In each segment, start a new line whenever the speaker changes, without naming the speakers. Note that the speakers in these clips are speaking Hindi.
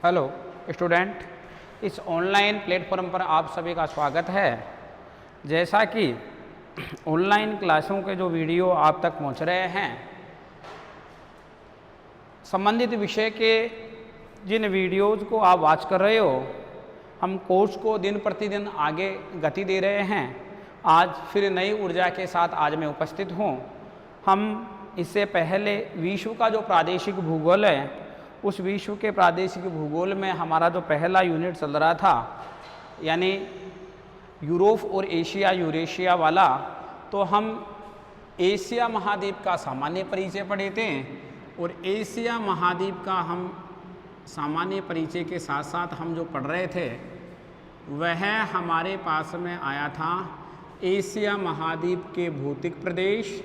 हेलो स्टूडेंट, इस ऑनलाइन प्लेटफॉर्म पर आप सभी का स्वागत है। जैसा कि ऑनलाइन क्लासों के जो वीडियो आप तक पहुंच रहे हैं, संबंधित विषय के जिन वीडियोज़ को आप वॉच कर रहे हो, हम कोर्स को दिन प्रतिदिन आगे गति दे रहे हैं। आज फिर नई ऊर्जा के साथ आज मैं उपस्थित हूँ। हम इससे पहले विश्व का जो प्रादेशिक भूगोल है, उस विश्व के प्रादेशिक भूगोल में हमारा जो पहला यूनिट चल रहा था, यानी यूरोप और एशिया यूरेशिया वाला, तो हम एशिया महाद्वीप का सामान्य परिचय पढ़े थे। और एशिया महाद्वीप का हम सामान्य परिचय के साथ साथ हम जो पढ़ रहे थे, वह हमारे पास में आया था एशिया महाद्वीप के भौतिक प्रदेश।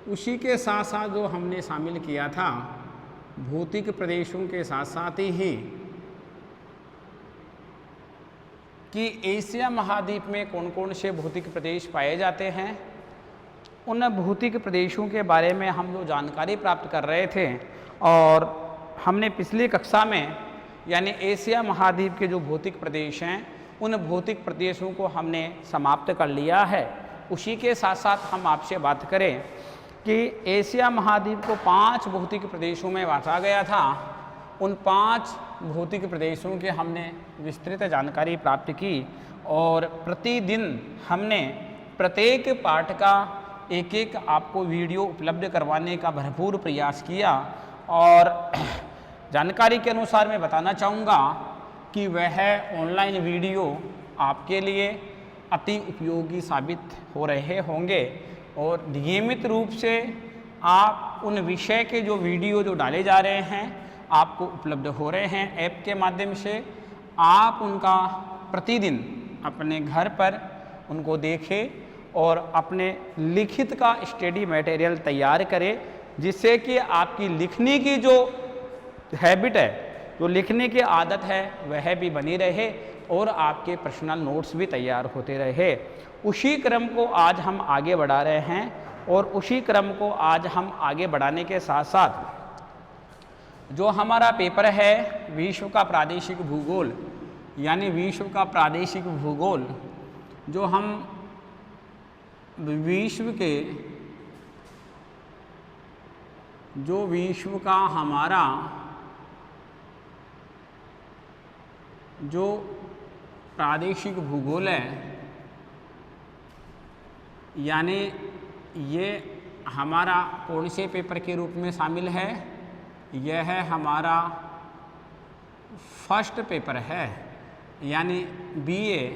उसी के साथ साथ जो हमने शामिल किया था भौतिक प्रदेशों के साथ साथ ही कि एशिया महाद्वीप में कौन कौन से भौतिक प्रदेश पाए जाते हैं, उन भौतिक प्रदेशों के बारे में हम जो जानकारी प्राप्त कर रहे थे। और हमने पिछली कक्षा में यानी एशिया महाद्वीप के जो भौतिक प्रदेश हैं, उन भौतिक प्रदेशों को हमने समाप्त कर लिया है। उसी के साथ साथ हम आपसे बात करें कि एशिया महाद्वीप को 5 भौतिक प्रदेशों में बांटा गया था। उन 5 भौतिक प्रदेशों की हमने विस्तृत जानकारी प्राप्त की और प्रतिदिन हमने प्रत्येक पाठ का एक एक आपको वीडियो उपलब्ध करवाने का भरपूर प्रयास किया। और जानकारी के अनुसार मैं बताना चाहूँगा कि वह ऑनलाइन वीडियो आपके लिए अति उपयोगी साबित हो रहे होंगे और नियमित रूप से आप उन विषय के जो वीडियो जो डाले जा रहे हैं आपको उपलब्ध हो रहे हैं ऐप के माध्यम से। आप उनका प्रतिदिन अपने घर पर उनको देखें और अपने लिखित का स्टडी मटेरियल तैयार करें, जिससे कि आपकी लिखने की जो हैबिट है, जो लिखने की आदत है, वह भी बनी रहे और आपके पर्सनल नोट्स भी तैयार होते रहे। उसी क्रम को आज हम आगे बढ़ा रहे हैं और उसी क्रम को आज हम आगे बढ़ाने के साथ साथ जो हमारा पेपर है विश्व का प्रादेशिक भूगोल, यानी विश्व का प्रादेशिक भूगोल, जो हम विश्व का हमारा जो प्रादेशिक भूगोल है, यानी ये हमारा कौन से पेपर के रूप में शामिल है, यह है हमारा फर्स्ट पेपर है। यानी बीए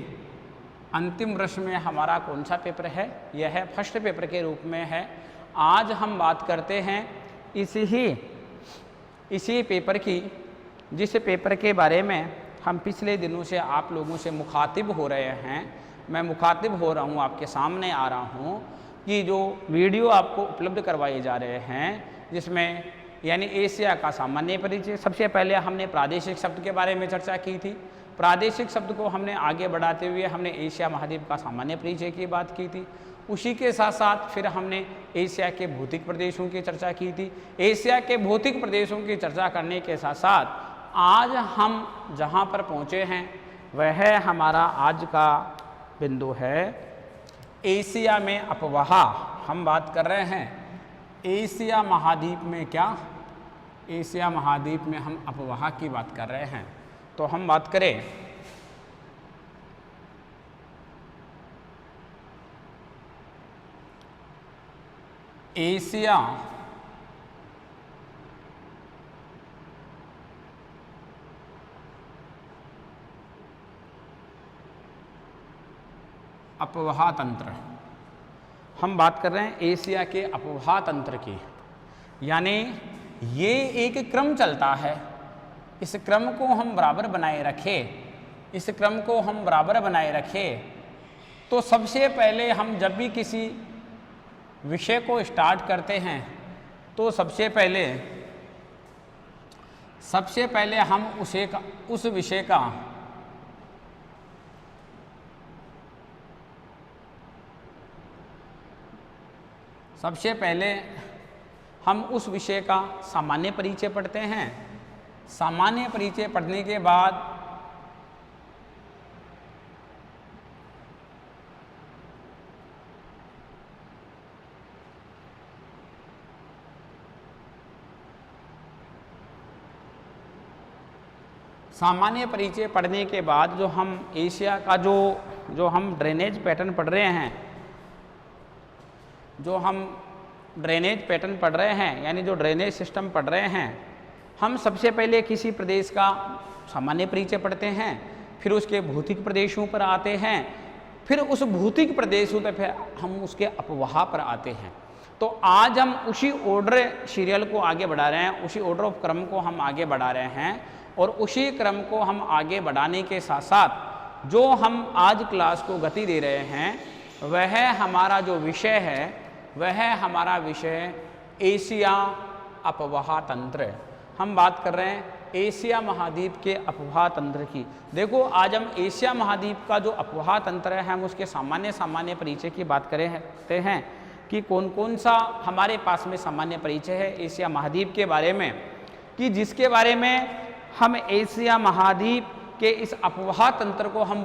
अंतिम वर्ष में हमारा कौन सा पेपर है, यह है फर्स्ट पेपर के रूप में है। आज हम बात करते हैं इसी पेपर की, जिस पेपर के बारे में हम पिछले दिनों से आप लोगों से मुखातिब हो रहे हैं। मैं मुखातिब हो रहा हूँ, आपके सामने आ रहा हूँ कि जो वीडियो आपको उपलब्ध करवाए जा रहे हैं, जिसमें यानी एशिया का सामान्य परिचय, सबसे पहले हमने प्रादेशिक शब्द के बारे में चर्चा की थी। प्रादेशिक शब्द को हमने आगे बढ़ाते हुए हमने एशिया महाद्वीप का सामान्य परिचय की बात की थी। उसी के साथ साथ फिर हमने एशिया के भौतिक प्रदेशों की चर्चा की थी। एशिया के भौतिक प्रदेशों की चर्चा करने के साथ साथ आज हम जहाँ पर पहुँचे हैं वह हमारा आज का बिंदु है एशिया में अपवाह। हम बात कर रहे हैं एशिया महाद्वीप में, क्या एशिया महाद्वीप में हम अपवाह की बात कर रहे हैं। तो हम बात करें एशिया अपवाह तंत्र। हम बात कर रहे हैं एशिया के अपवाह तंत्र की, यानी ये एक क्रम चलता है। इस क्रम को हम बराबर बनाए रखें, इस क्रम को हम बराबर बनाए रखें तो सबसे पहले हम जब भी किसी विषय को स्टार्ट करते हैं तो सबसे पहले हम उस विषय का
सबसे पहले हम उस विषय का सामान्य परिचय पढ़ते हैं
सामान्य परिचय पढ़ने के बाद सामान्य परिचय पढ़ने के बाद जो हम एशिया का जो हम ड्रेनेज पैटर्न पढ़ रहे हैं, जो हम ड्रेनेज पैटर्न पढ़ रहे हैं, यानी जो ड्रेनेज सिस्टम पढ़ रहे हैं, हम सबसे पहले किसी प्रदेश का सामान्य परिचय पढ़ते हैं, फिर उसके भौतिक प्रदेशों पर आते हैं, फिर उस भौतिक प्रदेशों पर फिर हम उसके अपवाह पर आते हैं। तो आज हम उसी ऑर्डर सीरियल को आगे बढ़ा रहे हैं, उसी ऑर्डर ऑफ क्रम को हम आगे बढ़ा रहे हैं, और उसी क्रम को हम आगे बढ़ाने के साथ साथ जो हम आज क्लास को गति दे रहे हैं वह हमारा जो विषय है वह हमारा विषय एशिया अपवाह तंत्र। हम बात कर रहे हैं एशिया महाद्वीप के अपवाह तंत्र की। देखो आज हम एशिया महाद्वीप का जो अपवाह तंत्र है हम उसके सामान्य परिचय की बात करते हैं कि कौन कौन सा हमारे पास में सामान्य परिचय है एशिया महाद्वीप के बारे में, कि जिसके बारे में हम एशिया महाद्वीप के इस अपवाह तंत्र को हम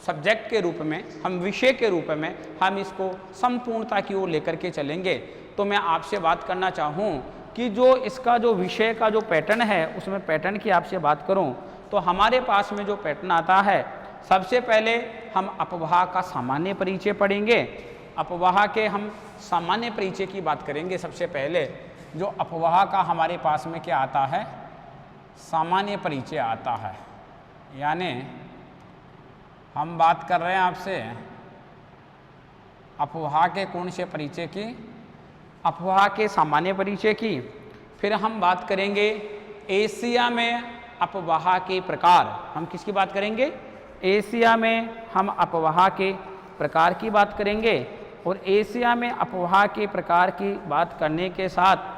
सब्जेक्ट के रूप में, हम विषय के रूप में हम इसको संपूर्णता की ओर लेकर के चलेंगे। तो मैं आपसे बात करना चाहूँ कि जो इसका जो विषय का जो पैटर्न है उसमें पैटर्न की आपसे बात करूँ तो हमारे पास में जो पैटर्न आता है, सबसे पहले हम अपवाह का सामान्य परिचय पढ़ेंगे। अपवाह के हम सामान्य परिचय की बात करेंगे। सबसे पहले जो अपवाह का हमारे पास में क्या आता है, सामान्य परिचय आता है, यानी हम बात कर रहे हैं आपसे अपवाह के कौन से परिचय की, अपवाह के सामान्य परिचय की। फिर हम बात करेंगे एशिया में अपवाह के प्रकार। हम किसकी बात करेंगे, एशिया में हम अपवाह के प्रकार की बात करेंगे। और एशिया में अपवाह के प्रकार की बात करने के साथ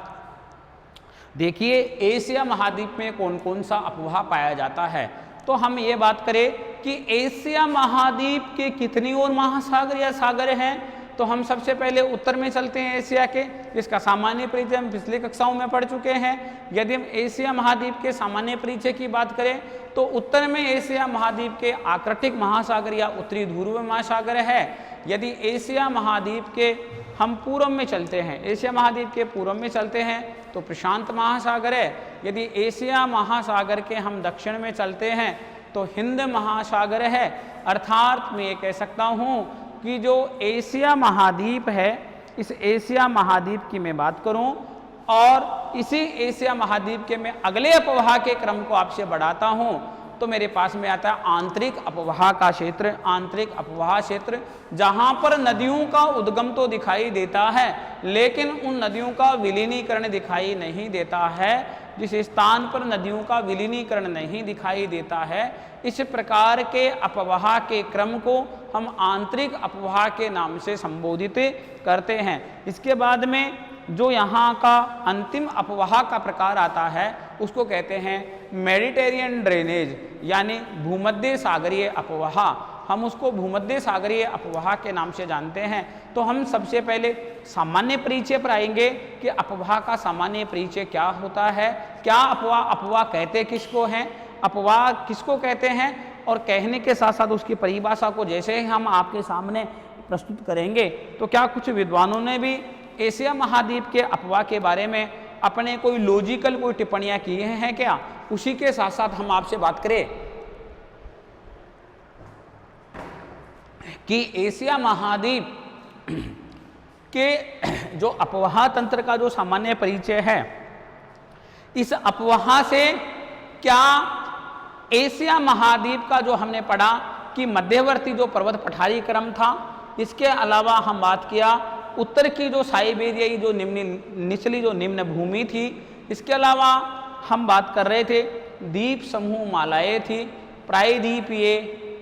देखिए एशिया महाद्वीप में कौन कौन सा अपवाह पाया जाता है। तो हम ये बात करें कि एशिया महाद्वीप के कितनी और महासागर या सागर हैं, तो हम सबसे पहले उत्तर में चलते हैं एशिया के, जिसका सामान्य परिचय हम पिछले कक्षाओं में पढ़ चुके हैं। यदि हम एशिया महाद्वीप के सामान्य परिचय की बात करें तो उत्तर में एशिया महाद्वीप के आर्कटिक महासागर या उत्तरी ध्रुव महासागर है। यदि एशिया महाद्वीप के हम पूर्व में चलते हैं, एशिया महाद्वीप के पूर्व में चलते हैं तो प्रशांत महासागर है। यदि एशिया महासागर के हम दक्षिण में चलते हैं तो हिंद महासागर है। अर्थात मैं ये कह सकता हूँ कि जो एशिया महाद्वीप है, इस एशिया महाद्वीप की मैं बात करूँ और इसी एशिया महाद्वीप के मैं अगले अपवाह के क्रम को आपसे बढ़ाता हूँ तो मेरे पास में आता है आंतरिक अपवाह का क्षेत्र। आंतरिक अपवाह क्षेत्र जहाँ पर नदियों का उद्गम तो दिखाई देता है लेकिन उन नदियों का विलीनीकरण दिखाई नहीं देता है। जिस स्थान पर नदियों का विलीनीकरण नहीं दिखाई देता है, इस प्रकार के अपवाह के क्रम को हम आंतरिक अपवाह के नाम से संबोधित करते हैं। इसके बाद में जो यहाँ का अंतिम अपवाह का प्रकार आता है उसको कहते हैं मेडिटेरियन ड्रेनेज, यानी भूमध्य सागरीय अपवाह। हम उसको भूमध्य सागरीय अपवाह के नाम से जानते हैं। तो हम सबसे पहले सामान्य परिचय पर आएंगे कि अपवाह का सामान्य परिचय क्या होता है, क्या अपवाह कहते किसको हैं, अपवाह किसको कहते हैं, और कहने के साथ साथ उसकी परिभाषा को जैसे ही हम आपके सामने प्रस्तुत करेंगे तो क्या कुछ विद्वानों ने भी एशिया महाद्वीप के अपवाह के बारे में अपने कोई लॉजिकल कोई टिप्पणियां की हैं क्या, उसी के साथ साथ हम आपसे बात करें कि एशिया महाद्वीप के जो अपवाह तंत्र का जो सामान्य परिचय है, इस अपवाह से क्या एशिया महाद्वीप का जो हमने पढ़ा कि मध्यवर्ती जो पर्वत पठारी क्रम था, इसके अलावा हम बात किया उत्तर की जो साइबेरियाई जो निचली जो निम्न भूमि थी, इसके अलावा हम बात कर रहे थे द्वीप समूह मालाएं थी, प्रायद्वीपीय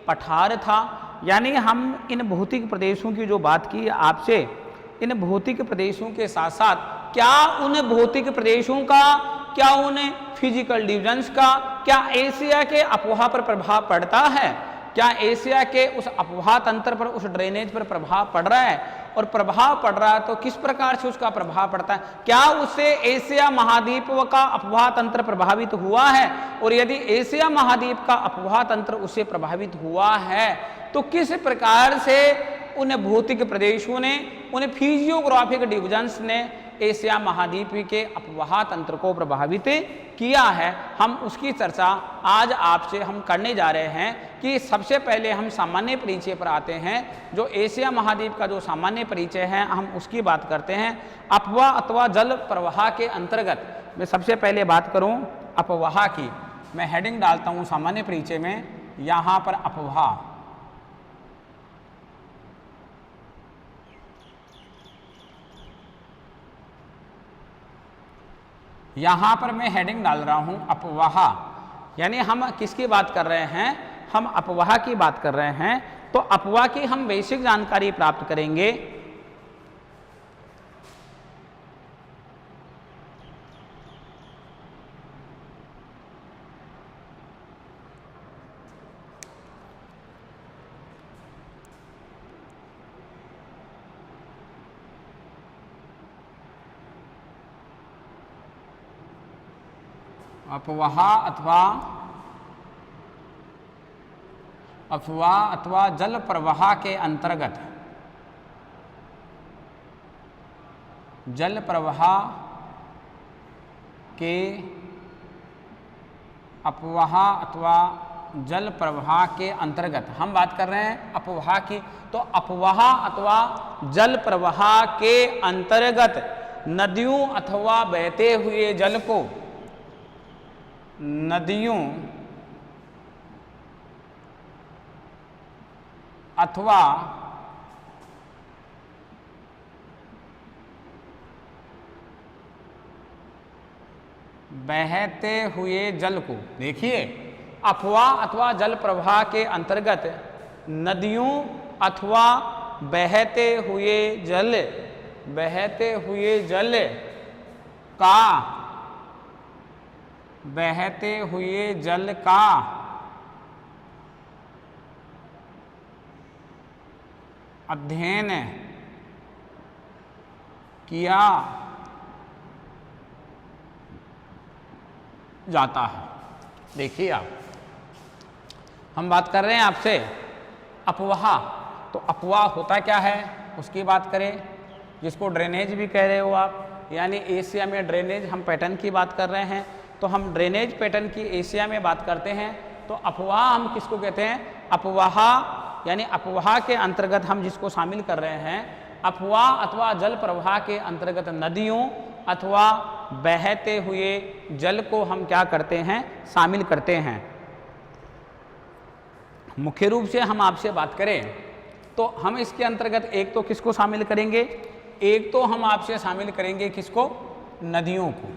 पठार था। यानी हम इन भौतिक प्रदेशों की जो बात की आपसे, इन भौतिक प्रदेशों के साथ साथ क्या उन भौतिक प्रदेशों का, क्या उन फिजिकल डिविजन्स का, क्या एशिया के अपवाह पर प्रभाव पड़ता है, क्या एशिया के उस अपवाह तंत्र पर, उस ड्रेनेज पर प्रभाव पड़ रहा है, और प्रभाव पड़ रहा है तो किस प्रकार से उसका प्रभाव पड़ता है, क्या उससे एशिया महाद्वीप का अफवाह तंत्र प्रभावित हुआ है, और यदि एशिया महाद्वीप का अफवाह तंत्र उससे प्रभावित हुआ है तो किस प्रकार से उन भौतिक प्रदेशों ने, उन फिजियोग्राफिक डिविजन्स ने एशिया महाद्वीप के अफवाह तंत्र को प्रभावित किया है। हम उसकी चर्चा आज आपसे हम करने जा रहे हैं कि सबसे पहले हम सामान्य परिचय पर आते हैं। जो एशिया महाद्वीप का जो सामान्य परिचय है हम उसकी बात करते हैं। अफवाह अथवा जल प्रवाह के अंतर्गत मैं सबसे पहले बात करूं अफवाह की, मैं हेडिंग डालता हूं सामान्य परिचय में, यहाँ पर अफवाह, यहाँ पर मैं हेडिंग डाल रहा हूँ अफवाह, यानी हम किसकी बात कर रहे हैं, हम अफवाह की बात कर रहे हैं। तो अफवाह की हम बेसिक जानकारी प्राप्त करेंगे। अफवाह अथवा जल प्रवाह के अंतर्गत, जल प्रवाह के अफवाह अथवा जल प्रवाह के अंतर्गत हम बात कर रहे हैं अफवाह की। तो अफवाह अथवा जल प्रवाह के अंतर्गत नदियों अथवा बहते हुए जल को, नदियों अथवा बहते हुए जल को, देखिए अफवाह अथवा जल प्रवाह के अंतर्गत नदियों अथवा बहते हुए जल, बहते हुए जल का, बहते हुए जल का अध्ययन किया जाता है। देखिए आप, हम बात कर रहे हैं आपसे अफवाह, तो अफवाह होता क्या है उसकी बात करें, जिसको ड्रेनेज भी कह रहे हो आप, यानी एशिया में ड्रेनेज हम पैटर्न की बात कर रहे हैं। तो हम ड्रेनेज पैटर्न की एशिया में बात करते हैं। तो अफवाह हम किसको कहते हैं, अफवाह यानी अफवाह के अंतर्गत हम जिसको शामिल कर रहे हैं, अफवाह अथवा जल प्रवाह के अंतर्गत नदियों अथवा बहते हुए जल को हम क्या करते हैं, शामिल करते हैं। मुख्य रूप से हम आपसे बात करें तो हम इसके अंतर्गत एक तो किसको शामिल करेंगे, एक तो हम आपसे शामिल करेंगे किसको, नदियों को।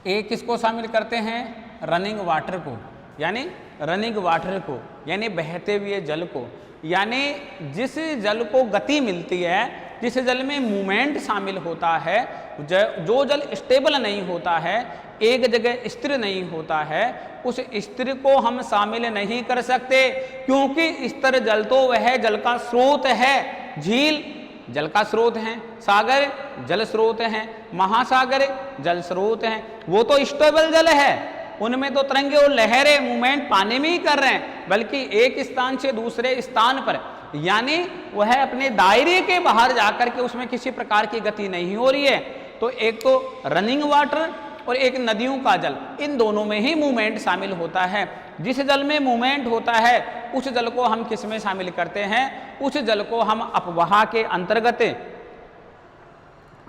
एक किसको शामिल करते हैं, रनिंग वाटर को, यानी रनिंग वाटर को, यानी बहते हुए जल को, यानी जिस जल को गति मिलती है, जिस जल में मूवमेंट शामिल होता है, जो जल स्टेबल नहीं होता है, एक जगह स्थिर नहीं होता है, उस स्थिर को हम शामिल नहीं कर सकते, क्योंकि स्थिर जल तो वह जल का स्रोत है। झील जल का स्रोत हैं, सागर जल स्रोत हैं, महासागर जल स्रोत हैं, वो तो स्टेबल जल है, उनमें तो तरंगे और लहरें मूवमेंट पानी में ही कर रहे हैं, बल्कि एक स्थान से दूसरे स्थान पर, यानी वह अपने दायरे के बाहर जाकर के उसमें किसी प्रकार की गति नहीं हो रही है। तो एक तो रनिंग वाटर और एक नदियों का जल, इन दोनों में ही मूवमेंट शामिल होता है। जिस जल में मूवमेंट होता है उस जल को हम किस में शामिल करते हैं, उस जल को हम अफवाह के अंतर्गत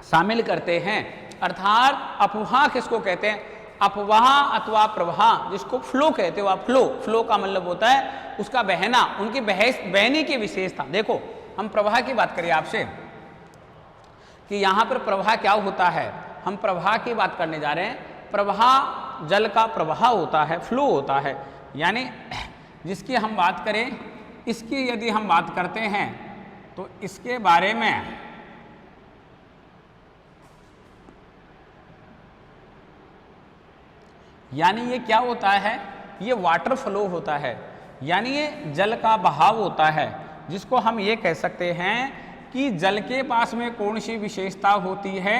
शामिल करते हैं। अर्थात अफवाह किसको कहते हैं, अफवाह अथवा प्रवाह, जिसको फ्लो कहते हो आप, फ्लो का मतलब होता है उसका बहना, उनकी बहने की विशेषता। देखो हम प्रवाह की बात करें आपसे कि यहाँ पर प्रवाह क्या होता है, हम प्रवाह की बात करने जा रहे हैं। प्रवाह जल का प्रवाह होता है, फ्लो होता है, यानी जिसकी हम बात करें, इसकी यदि हम बात करते हैं तो इसके बारे में यानी ये क्या होता है, ये वाटर फ्लो होता है, यानी ये जल का बहाव होता है, जिसको हम ये कह सकते हैं कि जल के पास में कौन सी विशेषता होती है,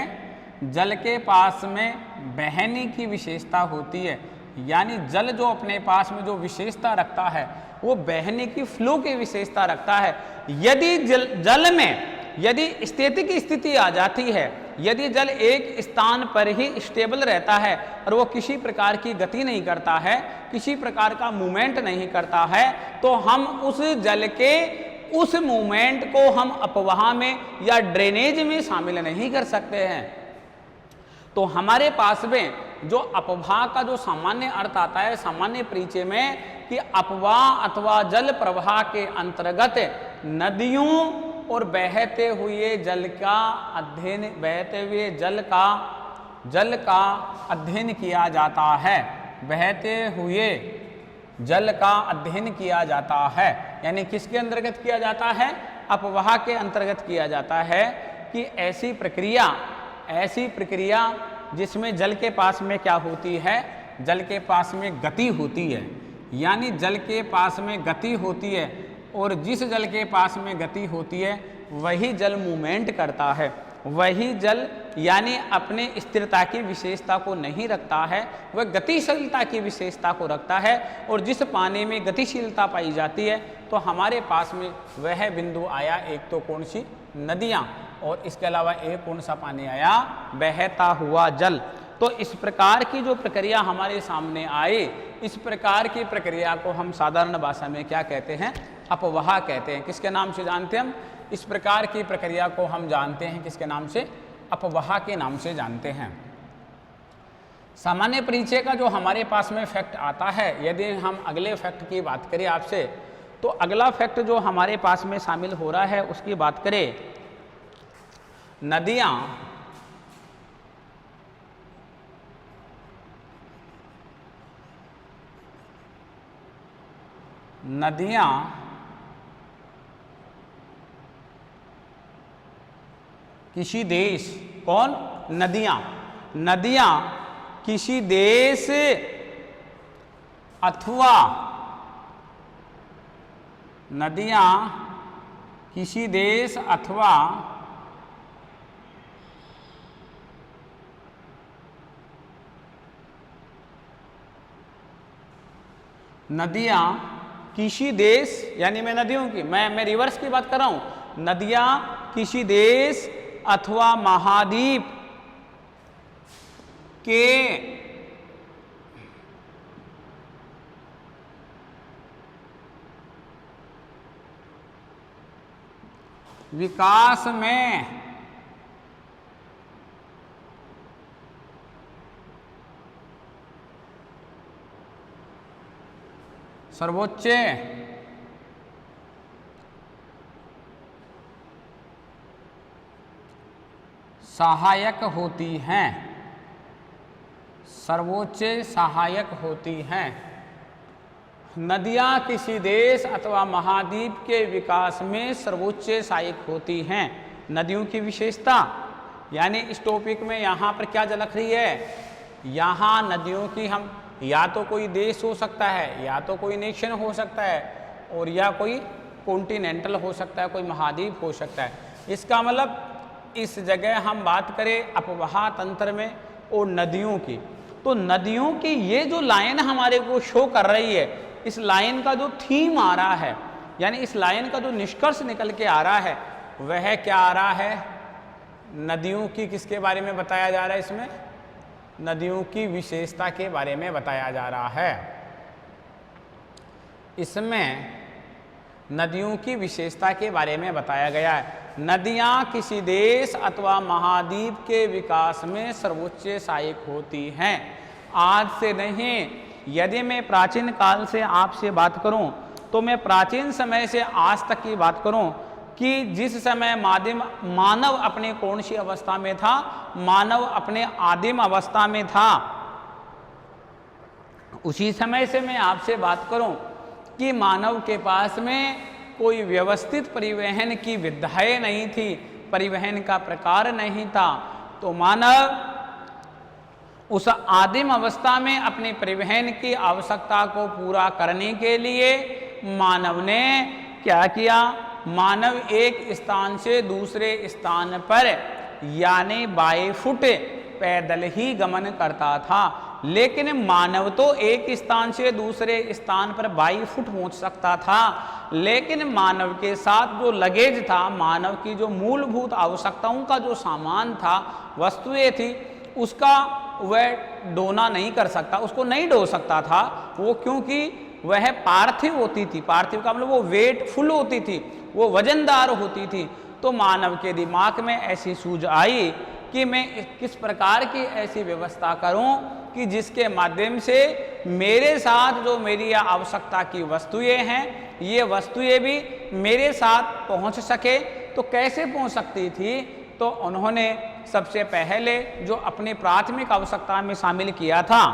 जल के पास में बहने की विशेषता होती है। यानी जल जो अपने पास में जो विशेषता रखता है वो बहने की फ्लो की विशेषता रखता है। यदि जल में यदि स्थितिक स्थिति आ जाती है, यदि जल एक स्थान पर ही स्टेबल रहता है और वो किसी प्रकार की गति नहीं करता है, किसी प्रकार का मूवमेंट नहीं करता है, तो हम उस जल के उस मूवमेंट को हम अपवाह में या ड्रेनेज में शामिल नहीं कर सकते हैं। तो हमारे पास में जो अपवाह का जो सामान्य अर्थ आता है सामान्य परिचय में, कि अपवाह अथवा जल प्रवाह के अंतर्गत नदियों और बहते हुए जल का अध्ययन, बहते हुए जल का अध्ययन किया जाता है, बहते हुए जल का अध्ययन किया जाता है। यानी किसके अंतर्गत किया जाता है, अपवाह के अंतर्गत किया जाता है, कि ऐसी प्रक्रिया जिसमें जल के पास में क्या होती है, जल के पास में गति होती है। यानी जल के पास में गति होती है और जिस जल के पास में गति होती है वही जल मूवमेंट करता है, वही जल यानी अपने स्थिरता की विशेषता को नहीं रखता है, वह गतिशीलता की विशेषता को रखता है। और जिस पानी में गतिशीलता पाई जाती है तो हमारे पास में वह बिंदु आया, एक तो कौन सी, नदियाँ, और इसके अलावा एक कौन सा पानी आया, बहता हुआ जल। तो इस प्रकार की जो प्रक्रिया हमारे सामने आए, इस प्रकार की प्रक्रिया को हम साधारण भाषा में क्या कहते हैं, अपवाह कहते हैं। किसके नाम से जानते हैं हम इस प्रकार की प्रक्रिया को, हम जानते हैं किसके नाम से, अपवाह के नाम से जानते हैं। सामान्य परिचय का जो हमारे पास में फैक्ट आता है, यदि हम अगले फैक्ट की बात करें आपसे, तो अगला फैक्ट जो हमारे पास में शामिल हो रहा है उसकी बात करें, नदियाँ किसी देश, कौन, नदियाँ किसी देश अथवा नदियाँ किसी देश, यानी मैं नदियों की, मैं रिवर्स की बात कर रहा हूँ, नदियाँ किसी देश अथवा महाद्वीप के विकास में सर्वोच्च सहायक होती हैं, सर्वोच्च सहायक होती हैं। नदियाँ किसी देश अथवा महाद्वीप के विकास में सर्वोच्च सहायक होती हैं। नदियों की विशेषता, यानी इस टॉपिक में यहाँ पर क्या झलक रही है, यहाँ नदियों की हम, या तो कोई देश हो सकता है, या तो कोई नेशन हो सकता है, और या कोई कॉन्टिनेंटल हो सकता है, कोई महाद्वीप हो सकता है। इसका मतलब इस जगह हम बात करें अपवाह तंत्र में और नदियों की, तो नदियों की ये जो लाइन हमारे को शो कर रही है, इस लाइन का जो थीम आ रहा है, यानी इस लाइन का जो निष्कर्ष निकल के आ रहा है, वह क्या आ रहा है, नदियों की किसके बारे में बताया जा रहा है, इसमें नदियों की विशेषता के बारे में बताया जा रहा है। इसमें नदियों की विशेषता के बारे में बताया गया है। नदियाँ किसी देश अथवा महाद्वीप के विकास में सर्वोच्च सहायक होती हैं। आज से नहीं, यदि मैं प्राचीन काल से आपसे बात करूं, तो मैं प्राचीन समय से आज तक की बात करूं कि जिस समय मानव अपने कौन सी अवस्था में था, मानव अपने आदिम अवस्था में था, उसी समय से मैं आपसे बात करूं कि मानव के पास में कोई व्यवस्थित परिवहन की विधाएं नहीं थी, परिवहन का प्रकार नहीं था, तो मानव उस आदिम अवस्था में अपने परिवहन की आवश्यकता को पूरा करने के लिए मानव ने क्या किया, मानव एक स्थान से दूसरे स्थान पर यानी बाई फुट पैदल ही गमन करता था, लेकिन मानव तो एक स्थान से दूसरे स्थान पर 22 फुट पहुंच सकता था, लेकिन मानव के साथ जो लगेज था, मानव की जो मूलभूत आवश्यकताओं का जो सामान था, वस्तुएं थी, उसका वह ढोना नहीं कर सकता, उसको नहीं ढो सकता था वो, क्योंकि वह पार्थिव होती थी। पार्थिव का मतलब वो वेटफुल होती थी, वो वजनदार होती थी। तो मानव के दिमाग में ऐसी सूझ आई कि मैं किस प्रकार की ऐसी व्यवस्था करूं कि जिसके माध्यम से मेरे साथ जो मेरी आवश्यकता की वस्तुएं हैं, ये वस्तुएं भी मेरे साथ पहुंच सके। तो कैसे पहुंच सकती थी? तो उन्होंने सबसे पहले जो अपनी प्राथमिक आवश्यकता में शामिल किया था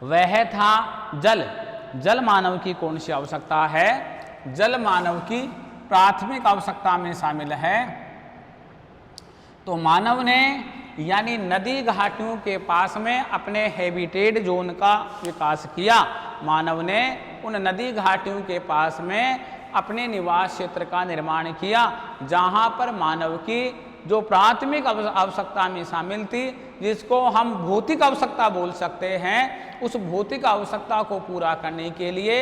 वह था जल। जल मानव की कौन सी आवश्यकता है? जल मानव की प्राथमिक आवश्यकता में शामिल है। तो मानव ने यानी नदी घाटियों के पास में अपने हैबिटेट जोन का विकास किया। मानव ने उन नदी घाटियों के पास में अपने निवास क्षेत्र का निर्माण किया, जहाँ पर मानव की जो प्राथमिक आवश्यकता में शामिल थी, जिसको हम भौतिक आवश्यकता बोल सकते हैं, उस भौतिक आवश्यकता को पूरा करने के लिए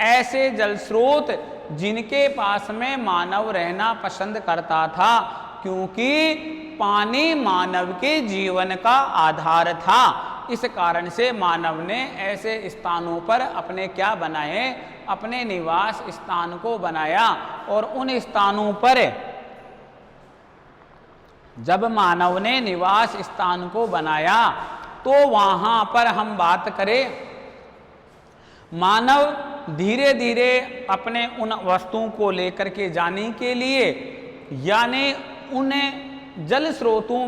ऐसे जल स्रोत जिनके पास में मानव रहना पसंद करता था, क्योंकि पानी मानव के जीवन का आधार था। इस कारण से मानव ने ऐसे स्थानों पर अपने क्या बनाए? अपने निवास स्थान को बनाया। और उन स्थानों पर जब मानव ने निवास स्थान को बनाया तो वहां पर हम बात करें, मानव धीरे धीरे अपने उन वस्तुओं को लेकर के जाने के लिए यानी उन जल स्रोतों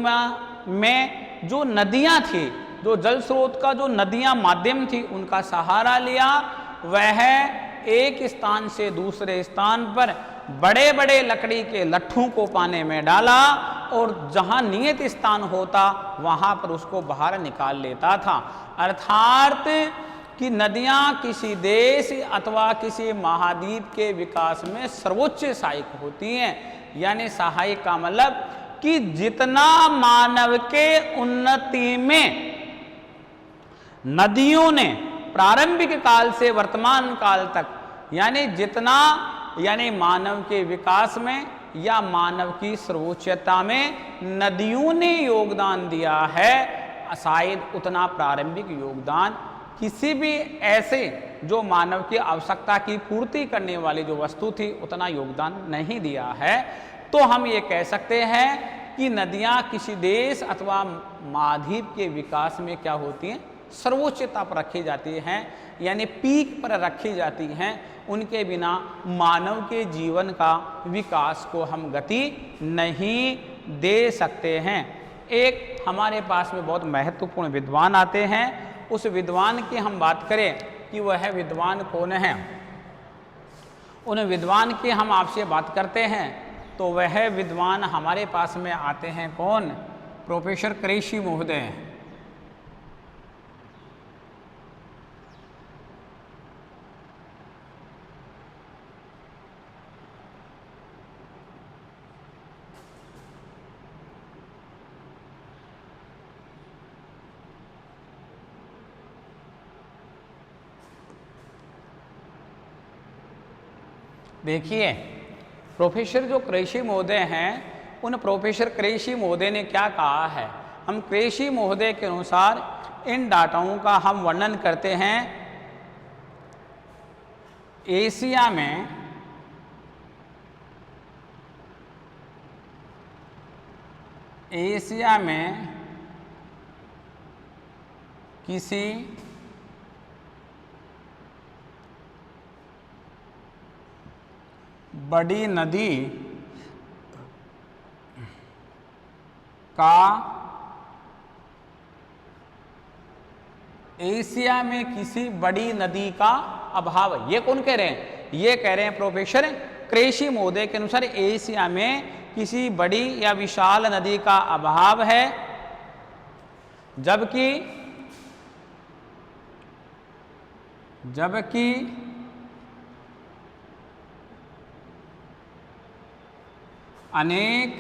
में जो नदियां थी, जो जल स्रोत का जो नदियां माध्यम थी, उनका सहारा लिया। वह एक स्थान से दूसरे स्थान पर बड़े बड़े लकड़ी के लट्ठों को पानी में डाला और जहां नियत स्थान होता वहां पर उसको बाहर निकाल लेता था। अर्थात कि नदियां किसी देश अथवा किसी महाद्वीप के विकास में सर्वोच्च सहायक होती हैं। यानी सहायक का मतलब कि जितना मानव के उन्नति में नदियों ने प्रारंभिक काल से वर्तमान काल तक यानी जितना यानी मानव के विकास में या मानव की सर्वोच्चता में नदियों ने योगदान दिया है, शायद उतना प्रारंभिक योगदान किसी भी ऐसे जो मानव की आवश्यकता की पूर्ति करने वाली जो वस्तु थी उतना योगदान नहीं दिया है। तो हम ये कह सकते हैं कि नदियां किसी देश अथवा महाद्वीप के विकास में क्या होती हैं? सर्वोच्चता पर रखी जाती हैं, यानी पीक पर रखी जाती हैं। उनके बिना मानव के जीवन का विकास को हम गति नहीं दे सकते हैं। एक हमारे पास में बहुत महत्वपूर्ण विद्वान आते हैं, उस विद्वान की हम बात करें कि वह विद्वान कौन है, उन विद्वान की हम आपसे बात करते हैं तो वह विद्वान हमारे पास में आते हैं कौन? प्रोफेसर क्रेषी महोदय। देखिए प्रोफेसर जो क्रेषी महोदय हैं, उन प्रोफेसर क्रेषी महोदय ने क्या कहा है? हम क्रेषी महोदय के अनुसार इन डाटाओं का हम वर्णन करते हैं। एशिया में किसी बड़ी नदी का एशिया में किसी बड़ी नदी का अभाव है। ये कौन कह रहे हैं? ये कह रहे हैं प्रोफेसर क्रेषी महोदय के अनुसार एशिया में किसी बड़ी या विशाल नदी का अभाव है, जबकि अनेक,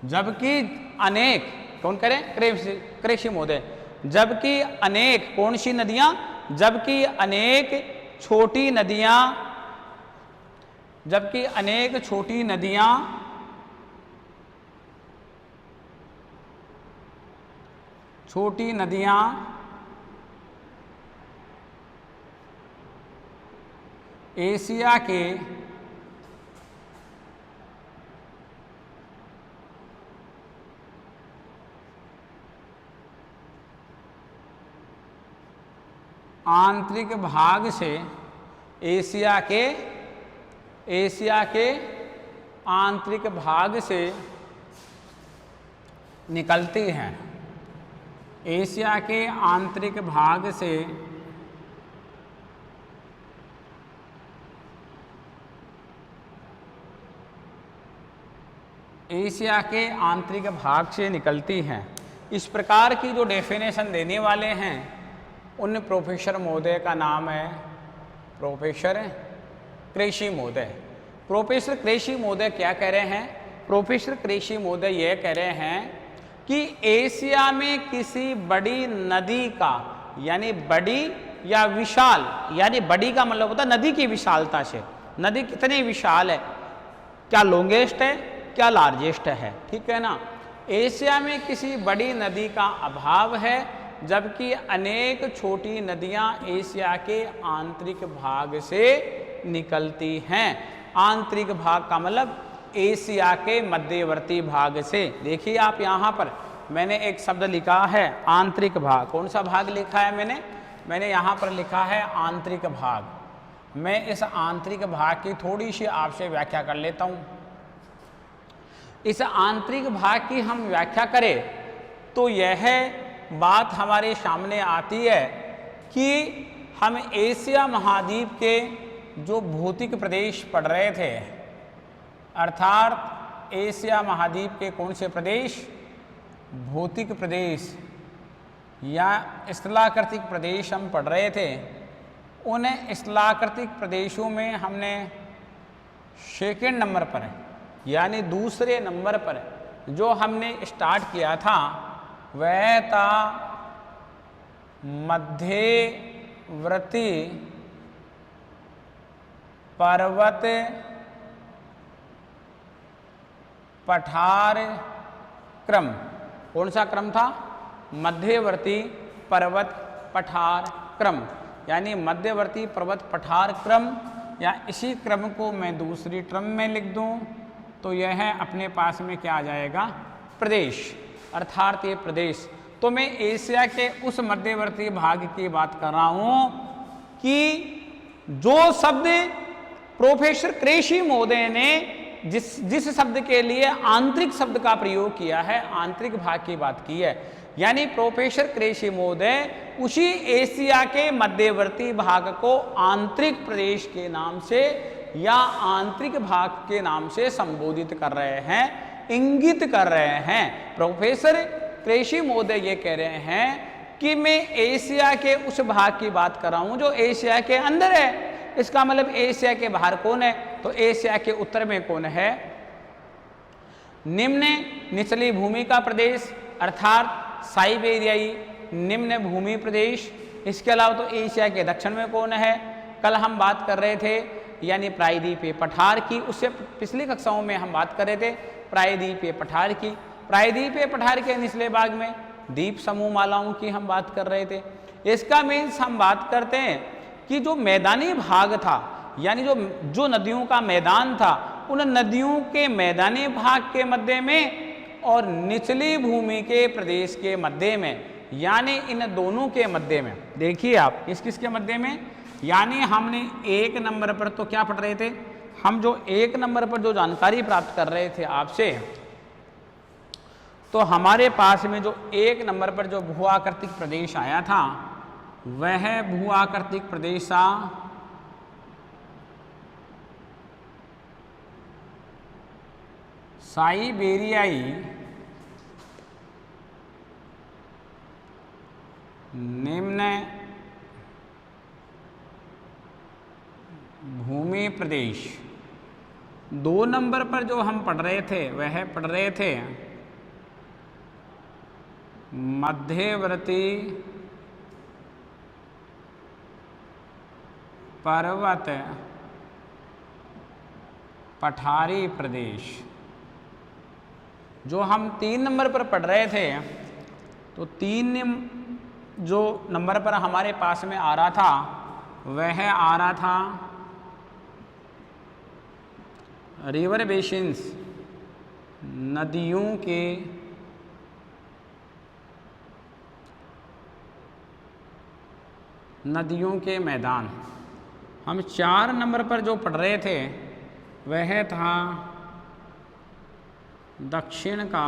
जबकि अनेक, कौन करें, कृषि महोदय, जबकि अनेक कौन सी नदियां, जबकि अनेक छोटी नदियां, जबकि अनेक छोटी नदियां एशिया के आंतरिक भाग से, एशिया के आंतरिक भाग से निकलती हैं, एशिया के आंतरिक भाग से एशिया के आंतरिक भाग से निकलती हैं। इस प्रकार की जो डेफिनेशन देने वाले हैं उन प्रोफेसर महोदय का नाम है प्रोफेसर कृषि महोदय। प्रोफेसर कृषि महोदय क्या कह रहे हैं, प्रोफेसर कृषि महोदय यह कह रहे हैं कि एशिया में किसी बड़ी नदी का, यानी बड़ी या विशाल, यानी बड़ी का मतलब होता है नदी की विशालता से, नदी कितनी विशाल है, क्या लॉन्गेस्ट है, क्या लार्जेस्ट है, ठीक है ना। एशिया में किसी बड़ी नदी का अभाव है, जबकि अनेक छोटी नदियां एशिया के आंतरिक भाग से निकलती हैं। आंतरिक भाग का मतलब एशिया के मध्यवर्ती भाग से। देखिए आप यहाँ पर मैंने एक शब्द लिखा है आंतरिक भाग। कौन सा भाग लिखा है मैंने यहाँ पर लिखा है आंतरिक भाग। मैं इस आंतरिक भाग की थोड़ी सी आपसे व्याख्या कर लेता हूँ। इस आंतरिक भाग की हम व्याख्या करें तो यह बात हमारे सामने आती है कि हम एशिया महाद्वीप के जो भौतिक प्रदेश पढ़ रहे थे, अर्थात एशिया महाद्वीप के कौन से प्रदेश, भौतिक प्रदेश या स्थलाकृतिक प्रदेश हम पढ़ रहे थे। उन स्थलाकृतिक प्रदेशों में हमने सेकेंड नंबर पर, यानी दूसरे नंबर पर जो हमने स्टार्ट किया था वह था मध्यवर्ती पर्वत पठार क्रम। कौन सा क्रम था, मध्यवर्ती पर्वत पठार क्रम, यानी मध्यवर्ती पर्वत पठार क्रम, या इसी क्रम को मैं दूसरी टर्म में लिख दूं तो यह अपने पास में क्या आ जाएगा, प्रदेश, अर्थात ये प्रदेश। तो मैं एशिया के उस मध्यवर्ती भाग की बात कर रहा हूं कि जो शब्द प्रोफेसर कृषि महोदय ने जिस शब्द के लिए आंतरिक शब्द का प्रयोग किया है, आंतरिक भाग की बात की है, यानी प्रोफेसर कृषि महोदय उसी एशिया के मध्यवर्ती भाग को आंतरिक प्रदेश के नाम से या आंतरिक भाग के नाम से संबोधित कर रहे हैं, इंगित कर रहे हैं। प्रोफेसर कृषि महोदय ये कह रहे हैं कि मैं एशिया के उस भाग की बात कर रहा हूं जो एशिया के अंदर है। इसका मतलब एशिया के बाहर कौन है, तो एशिया के उत्तर में कौन है, निम्न निचली भूमि का प्रदेश अर्थात साइबेरियाई निम्न भूमि प्रदेश। इसके अलावा तो एशिया के दक्षिण में कौन है, कल हम बात कर रहे थे यानी प्रायद्वीपीय पठार की, उससे पिछली कक्षाओं में हम बात कर रहे थे प्रायद्वीपीय पठार की। प्रायद्वीपीय पठार के निचले भाग में द्वीप समूह मालाओं की हम बात कर रहे थे। इसका मीन्स हम बात करते हैं कि जो मैदानी भाग था, यानी जो नदियों का मैदान था, उन नदियों के मैदानी भाग के मध्य में और निचली भूमि के प्रदेश के मध्य में, यानी इन दोनों के मध्य में। देखिए आप किस किस के मध्य में, यानी हमने एक नंबर पर तो क्या पढ़ रहे थे, हम जो एक नंबर पर जो जानकारी प्राप्त कर रहे थे आपसे, तो हमारे पास में जो एक नंबर पर जो भू-आकृतिक प्रदेश आया था वह भू-आकृतिक प्रदेश था साइबेरियाई निम्न भूमि प्रदेश। 2 नंबर पर जो हम पढ़ रहे थे वह पढ़ रहे थे मध्यवर्ती पर्वत पठारी प्रदेश। जो हम 3 नंबर पर पढ़ रहे थे, तो 3 जो नंबर पर हमारे पास में आ रहा था वह आ रहा था रिवर बेसिन्स, नदियों के मैदान। हम 4 नंबर पर जो पढ़ रहे थे वह था दक्षिण का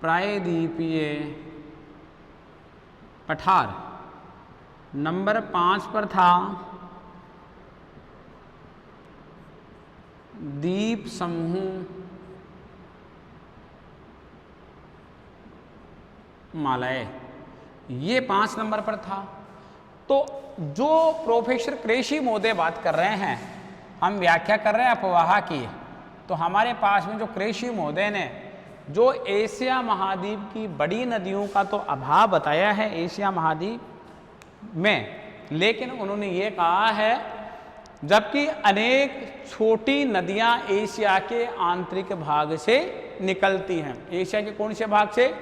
प्रायद्वीपीय पठार। नंबर 5 पर था द्वीप समूह मालय, ये 5 नंबर पर था। तो जो प्रोफेसर कृषि महोदय बात कर रहे हैं, हम व्याख्या कर रहे हैं अफवाह की, तो हमारे पास में जो कृषि महोदय ने जो एशिया महाद्वीप की बड़ी नदियों का तो अभाव बताया है एशिया महाद्वीप में, लेकिन उन्होंने ये कहा है जबकि अनेक छोटी नदियां एशिया के आंतरिक भाग से निकलती हैं। एशिया के कौन से भाग से?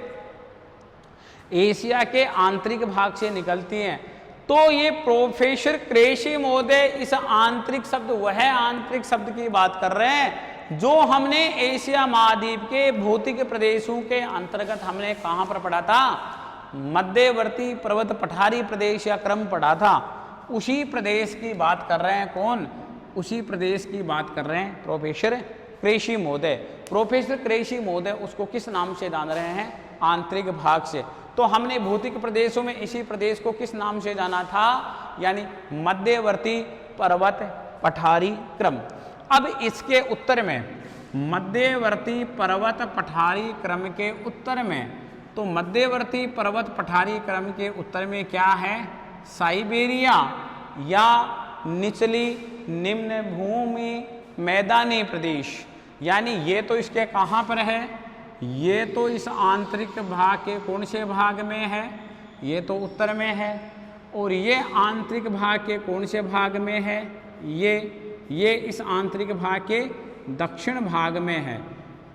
एशिया के आंतरिक भाग से निकलती हैं। तो ये प्रोफेसर कृषि महोदय इस आंतरिक शब्द, वह आंतरिक शब्द की बात कर रहे हैं जो हमने एशिया महाद्वीप के भौतिक प्रदेशों के अंतर्गत हमने कहां पर पढ़ा था? मध्यवर्ती पर्वत पठारी प्रदेश या क्रम पढ़ा था। उसी प्रदेश की बात कर रहे हैं कौन? उसी प्रदेश की बात कर रहे हैं प्रोफेसर कृषि महोदय। प्रोफेसर कृषि महोदय उसको किस नाम से जान रहे हैं? आंतरिक भाग से। तो हमने भौतिक प्रदेशों में इसी प्रदेश को किस नाम से जाना था? यानी मध्यवर्ती पर्वत पठारी क्रम। अब इसके उत्तर में, मध्यवर्ती पर्वत पठारी क्रम के उत्तर में, तो मध्यवर्ती पर्वत पठारी क्रम के उत्तर में क्या है? साइबेरिया या निचली निम्न भूमि मैदानी प्रदेश। यानी ये तो इसके कहाँ पर है? ये तो इस आंतरिक भाग के कौन से भाग में है? ये तो उत्तर में है। और ये आंतरिक भाग के कौन से भाग में है? ये इस आंतरिक भाग के दक्षिण भाग में है।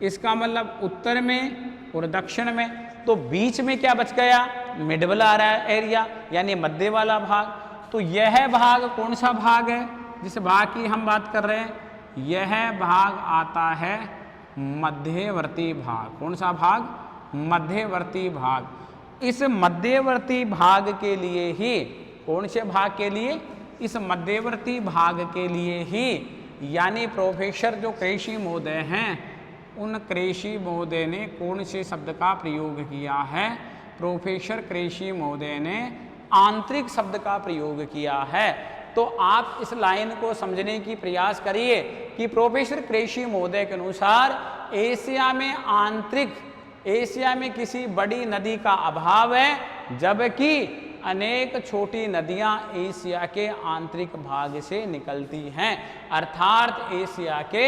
इसका मतलब उत्तर में और दक्षिण में। तो बीच में क्या बच गया? मिड वाला एरिया, यानी मध्य वाला भाग। तो यह भाग कौन सा भाग है जिस भाग की हम बात कर रहे हैं? यह भाग आता है मध्यवर्ती भाग। कौन सा भाग? मध्यवर्ती भाग। इस मध्यवर्ती भाग के लिए ही, कौन से भाग के लिए? इस मध्यवर्ती भाग के लिए ही, यानी प्रोफेसर जो कृषि महोदय हैं, उन कृषि महोदय ने कौन से शब्द का प्रयोग किया है? प्रोफेसर कृषि महोदय ने आंतरिक शब्द का प्रयोग किया है। तो आप इस लाइन को समझने की प्रयास करिए कि प्रोफेसर कृषि महोदय के अनुसार एशिया में आंतरिक, एशिया में किसी बड़ी नदी का अभाव है, जबकि अनेक छोटी नदियां एशिया के आंतरिक भाग से निकलती हैं। अर्थात एशिया के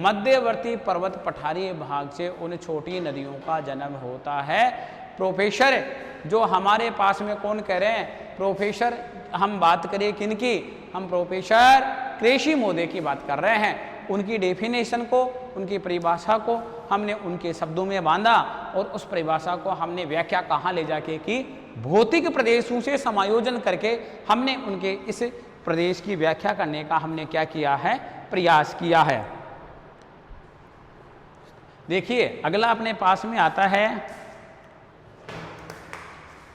मध्यवर्ती पर्वत पठारी भाग से उन छोटी नदियों का जन्म होता है। प्रोफेसर जो हमारे पास में कौन कह रहे हैं? प्रोफेसर हम बात करें किनकी? हम प्रोफेसर कृषि महोदय की बात कर रहे हैं। उनकी डेफिनेशन को, उनकी परिभाषा को हमने उनके शब्दों में बांधा और उस परिभाषा को हमने व्याख्या कहाँ ले जाके की? भौतिक प्रदेशों से समायोजन करके हमने उनके इस प्रदेश की व्याख्या करने का हमने क्या किया है? प्रयास किया है। देखिए अगला अपने पास में आता है,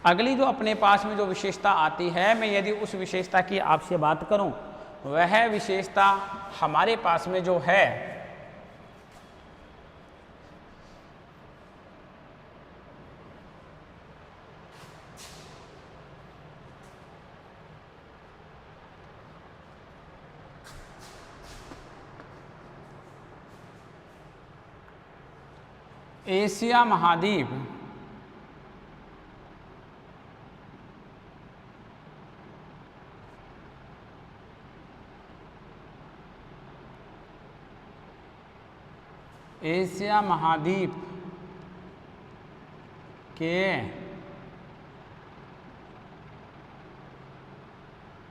अगली जो अपने पास में जो विशेषता आती है, मैं यदि उस विशेषता की आपसे बात करूं, वह विशेषता हमारे पास में जो है एशिया महाद्वीप एशिया महाद्वीप के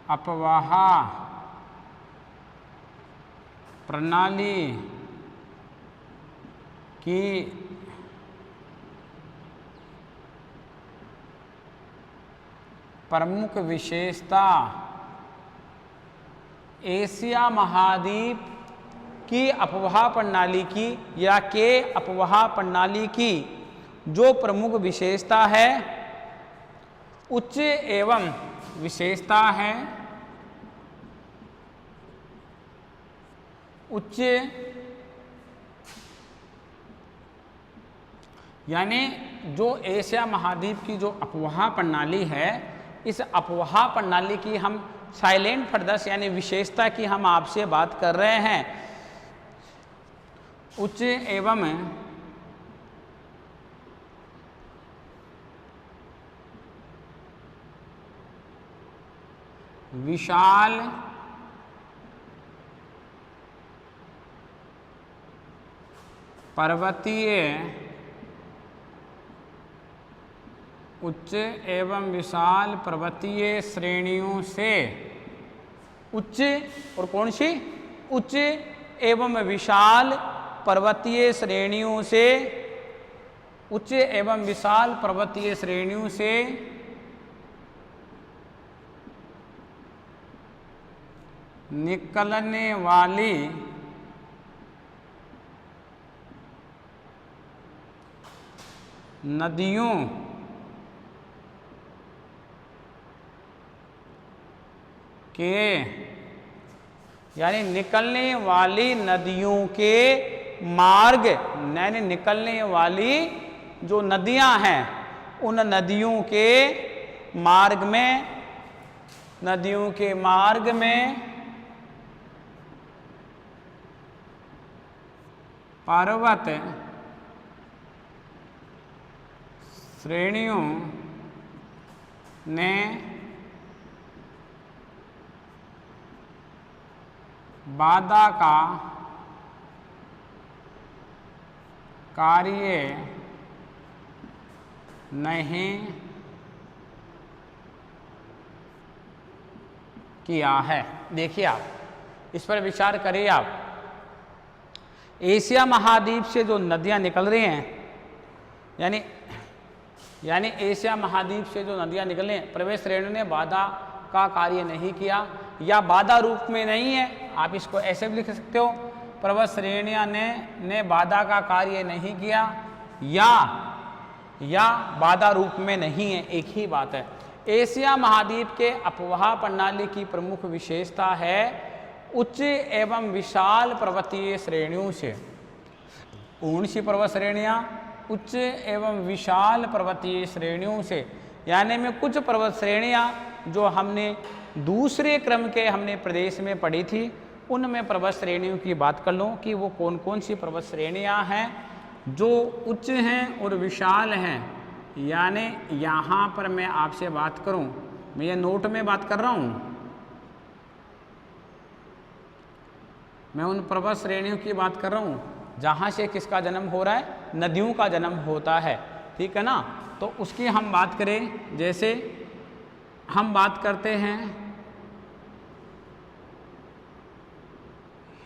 अफवाह प्रणाली की प्रमुख विशेषता एशिया महाद्वीप की अफवाह प्रणाली की या के अफवाह प्रणाली की जो प्रमुख विशेषता है, उच्च एवं विशेषता है, उच्च यानी जो एशिया महाद्वीप की जो अफवाह प्रणाली है, इस अफवाह प्रणाली की हम साइलेंट फर्दस यानी विशेषता की हम आपसे बात कर रहे हैं। उच्च एवं विशाल पर्वतीय उच्च एवं विशाल पर्वतीय श्रेणियों से उच्च और कौन सी उच्च एवं विशाल पर्वतीय श्रेणियों से उच्च एवं विशाल पर्वतीय श्रेणियों से निकलने वाली नदियों के यानी निकलने वाली नदियों के मार्ग यानी निकलने वाली जो नदियां हैं उन नदियों के मार्ग में पर्वत श्रेणियों ने बाधा का कार्य नहीं किया है। देखिए आप इस पर विचार करिए। आप एशिया महाद्वीप से जो नदियां निकल रही हैं यानी एशिया महाद्वीप से जो नदियां निकल रही हैं, प्रवेश श्रेणियों ने बाधा का कार्य नहीं किया या बाधा रूप में नहीं है। आप इसको ऐसे भी लिख सकते हो, पर्वत श्रेणियां ने बाधा का कार्य नहीं किया या बाधा रूप में नहीं है, एक ही बात है। एशिया महाद्वीप के अफवाह प्रणाली की प्रमुख विशेषता है उच्च एवं विशाल पर्वतीय श्रेणियों से। कौन सी पर्वत श्रेणियां? उच्च एवं विशाल पर्वतीय श्रेणियों से, यानी में कुछ पर्वत श्रेणियां जो हमने दूसरे क्रम के हमने प्रदेश में पढ़ी थी, उनमें पर्वत श्रेणियों की बात कर लो कि वो कौन कौन सी पर्वत श्रेणियां हैं जो उच्च हैं और विशाल हैं। यानी यहाँ पर मैं आपसे बात करूं, मैं ये नोट में बात कर रहा हूँ, मैं उन पर्वत श्रेणियों की बात कर रहा हूँ जहाँ से किसका जन्म हो रहा है? नदियों का जन्म होता है, ठीक है ना। तो उसकी हम बात करें, जैसे हम बात करते हैं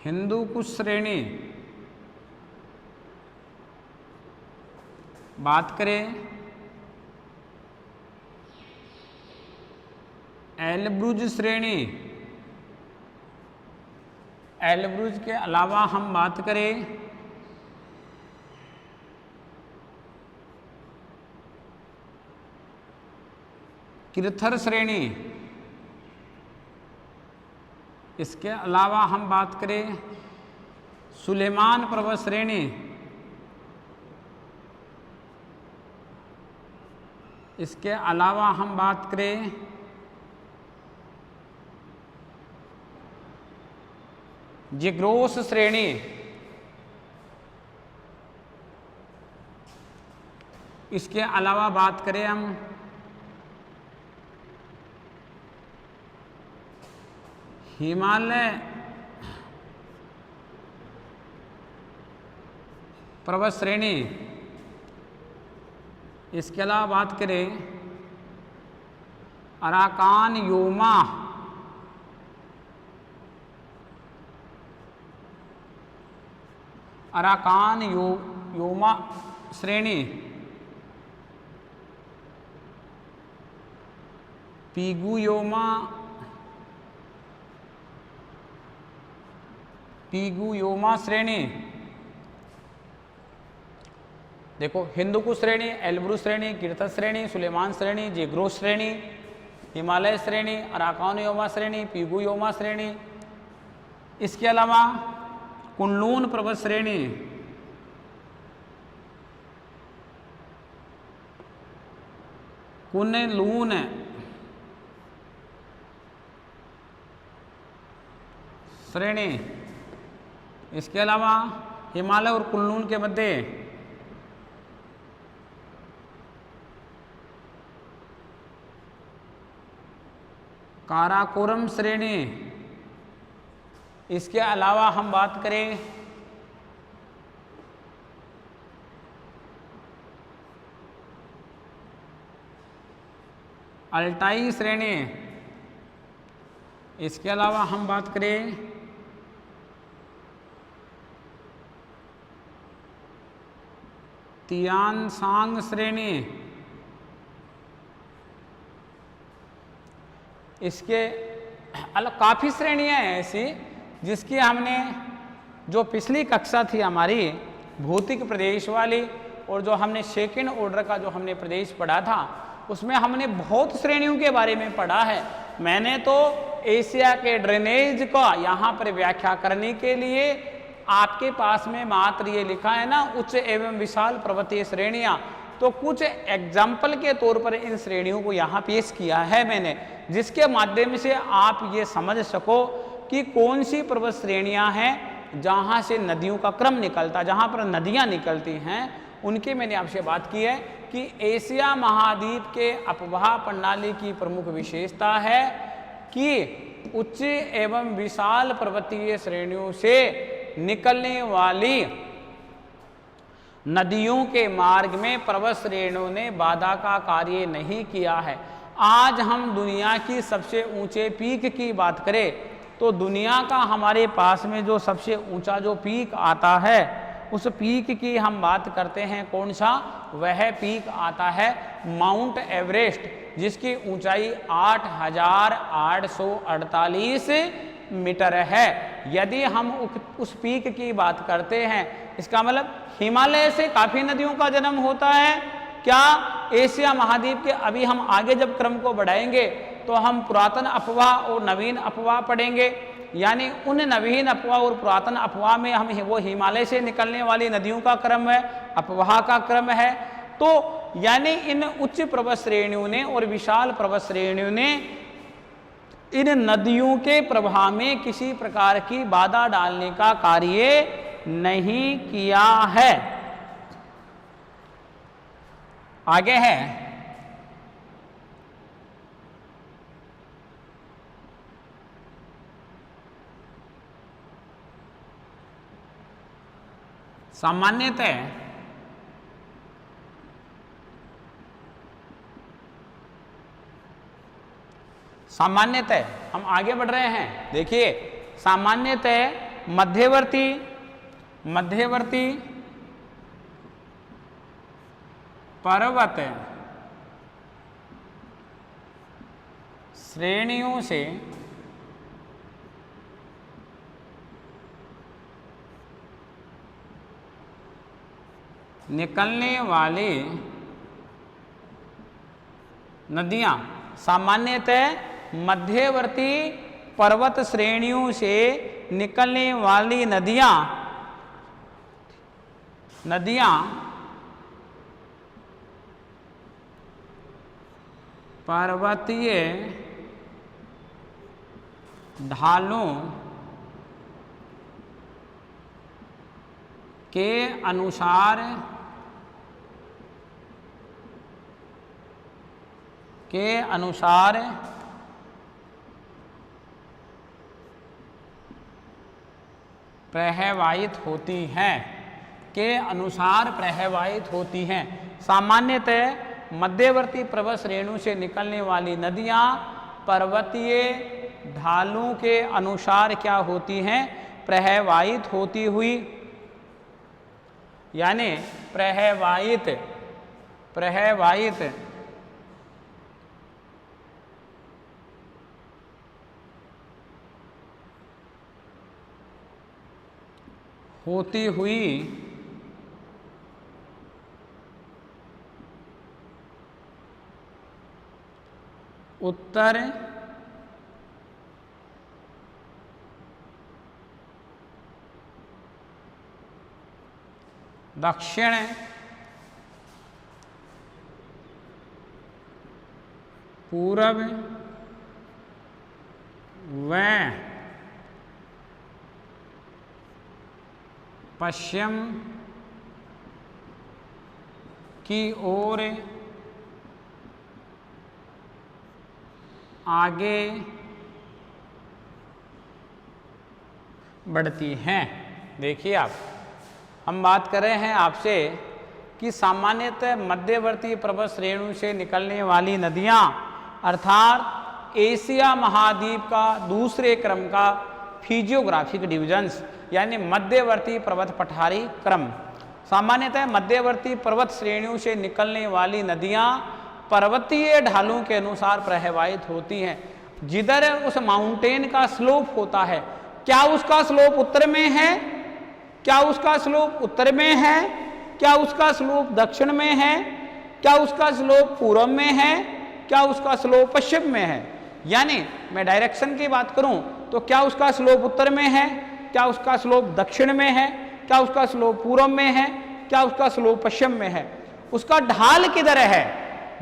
हिंदू कुश श्रेणी, बात करें एलब्रुज श्रेणी, एलब्रुज के अलावा हम बात करें किरथर श्रेणी, इसके अलावा हम बात करें सुलेमान पर्वत श्रेणी, इसके अलावा हम बात करें जिग्रोस श्रेणी, इसके अलावा बात करें हम पर्वत श्रेणी। इसके अलावा बात करें अराकान योमा, अराकान योमा श्रेणी, पीगुयोमा, पीगुयोमा श्रेणी। देखो हिंदुकुश श्रेणी, एल्ब्रूस श्रेणी, कीर्थस श्रेणी, सुलेमान श्रेणी, जेग्रोस श्रेणी, हिमालय श्रेणी, अराकानयोमा श्रेणी, पीगुयोमा श्रेणी। इसके अलावा कुनलून पर्वत श्रेणी, कुनलून श्रेणी। इसके अलावा हिमालय और कुनलून के मध्य काराकोरम श्रेणी। इसके अलावा हम बात करें अल्टाई श्रेणी। इसके अलावा हम बात करें तियानसांग श्रेणी। इसके अलग काफ़ी श्रेणियां हैं ऐसी जिसकी हमने जो पिछली कक्षा थी हमारी भौतिक प्रदेश वाली, और जो हमने सेकेंड ऑर्डर का जो हमने प्रदेश पढ़ा था उसमें हमने बहुत श्रेणियों के बारे में पढ़ा है। मैंने तो एशिया के ड्रेनेज का यहाँ पर व्याख्या करने के लिए आपके पास में मात्र ये लिखा है ना, उच्च एवं विशाल पर्वतीय श्रेणियां, तो कुछ एग्जाम्पल के तौर पर इन श्रेणियों को यहाँ पेश किया है मैंने, जिसके माध्यम से आप ये समझ सको कि कौन सी पर्वत श्रेणियां हैं जहाँ से नदियों का क्रम निकलता, जहाँ पर नदियाँ निकलती हैं, उनकी मैंने आपसे बात की है कि एशिया महाद्वीप के अपवाह प्रणाली की प्रमुख विशेषता है कि उच्च एवं विशाल पर्वतीय श्रेणियों से निकलने वाली नदियों के मार्ग में पर्वत श्रेणियों ने बाधा का कार्य नहीं किया है। आज हम दुनिया की सबसे ऊंचे पीक की बात करें तो दुनिया का हमारे पास में जो सबसे ऊंचा जो पीक आता है उस पीक की हम बात करते हैं, कौन सा? वह पीक आता है माउंट एवरेस्ट, जिसकी ऊंचाई 8,848 मीटर है। यदि हम उस पीक की बात करते हैं, इसका मतलब हिमालय से काफ़ी नदियों का जन्म होता है। क्या एशिया महाद्वीप के अभी हम आगे जब क्रम को बढ़ाएंगे तो हम पुरातन अफवाह और नवीन अफवाह पढ़ेंगे, यानी उन नवीन अफवाह और पुरातन अफवाह में हम वो हिमालय से निकलने वाली नदियों का क्रम है, अफवाह का क्रम है। तो यानी इन उच्च पर्वत श्रेणियों ने और विशाल पर्वत श्रेणियों ने इन नदियों के प्रवाह में किसी प्रकार की बाधा डालने का कार्य नहीं किया है। आगे है सामान्यतः हम आगे बढ़ रहे हैं। देखिए सामान्यतः मध्यवर्ती पर्वत श्रेणियों से निकलने वाली नदियां, सामान्यतः मध्यवर्ती पर्वत श्रेणियों से निकलने वाली नदियां पर्वतीय ढालों के अनुसार प्रवाहित होती हैं। के अनुसार प्रवाहित होती हैं। सामान्यतः मध्यवर्ती पर्वत श्रेणु से निकलने वाली नदियाँ पर्वतीय ढालों के अनुसार क्या होती हैं, प्रवाहित होती हुई, यानी प्रवाहित होती हुई उत्तर दक्षिण पूर्व व पश्चिम की ओर आगे बढ़ती हैं। देखिए आप, हम बात कर रहे हैं आपसे कि सामान्यतः मध्यवर्ती पर्वत श्रेणु से निकलने वाली नदियां अर्थात एशिया महाद्वीप का दूसरे क्रम का फिजियोग्राफिक डिविजन्स यानी मध्यवर्ती पर्वत पठारी क्रम। सामान्यतः मध्यवर्ती पर्वत श्रेणियों से निकलने वाली नदियां पर्वतीय ढालों के अनुसार प्रवाहित होती हैं। जिधर उस माउंटेन का स्लोप होता है, क्या उसका स्लोप उत्तर में है, क्या उसका स्लोप उत्तर में है, क्या उसका स्लोप दक्षिण में है, क्या उसका स्लोप पूर्व में है, क्या उसका स्लोप पश्चिम में है। यानी मैं डायरेक्शन की बात करूं तो क्या उसका स्लोप उत्तर में है, क्या उसका स्लोप दक्षिण में है, क्या उसका स्लोप पूर्व में है, क्या उसका स्लोप पश्चिम में है। उसका ढाल किधर है,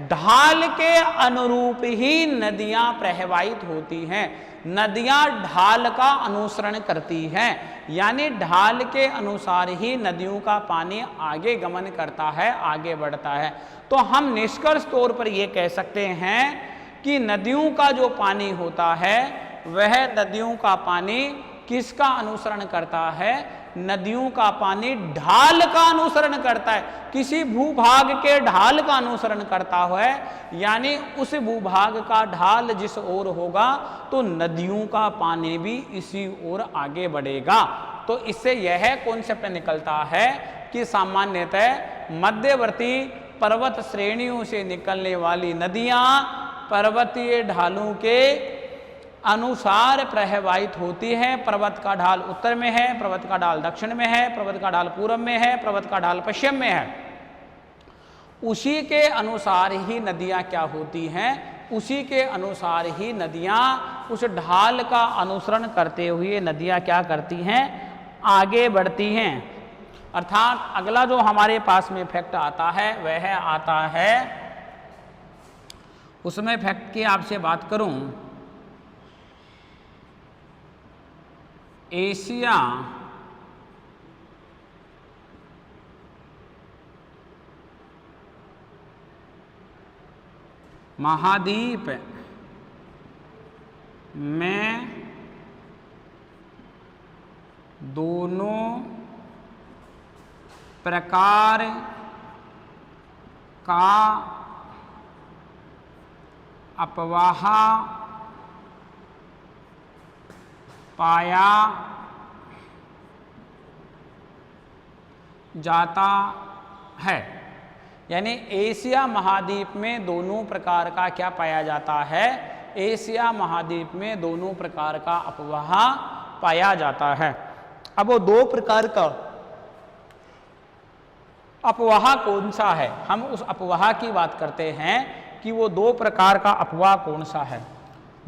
ढाल के अनुरूप ही नदियां प्रवाहित होती हैं। नदियां ढाल का अनुसरण करती हैं, यानी ढाल के अनुसार ही नदियों का पानी आगे गमन करता है, आगे बढ़ता है। तो हम निष्कर्ष तौर पर यह कह सकते हैं कि नदियों का जो पानी होता है वह नदियों का पानी किसका अनुसरण करता है, नदियों का पानी ढाल का अनुसरण करता है, किसी भूभाग के ढाल का अनुसरण करता है। यानी उस भूभाग का ढाल जिस ओर होगा तो नदियों का पानी भी इसी ओर आगे बढ़ेगा। तो इससे यह कॉन्सेप्ट निकलता है कि सामान्यतः मध्यवर्ती पर्वत श्रेणियों से निकलने वाली नदियां पर्वतीय ढालों के अनुसार प्रवाहित होती है। पर्वत का ढाल उत्तर में है, पर्वत का ढाल दक्षिण में है, पर्वत का ढाल पूर्व में है, पर्वत का ढाल पश्चिम में है। उसी के अनुसार ही नदियां क्या होती हैं, उसी के अनुसार ही नदियां उस ढाल का अनुसरण करते हुए नदियां क्या करती हैं, आगे बढ़ती हैं। अर्थात अगला जो हमारे पास में फैक्ट आता है वह आता है, उसमें फैक्ट की आपसे बात करूं, एशिया महाद्वीप में दोनों प्रकार का अपवाह पाया जाता है। यानी एशिया महाद्वीप में दोनों प्रकार का क्या पाया जाता है, एशिया महाद्वीप में दोनों प्रकार का अपवाह पाया जाता है। अब वो दो प्रकार का अपवाह कौन सा है, हम उस अपवाह की बात करते हैं कि वो दो प्रकार का अपवाह कौन सा है।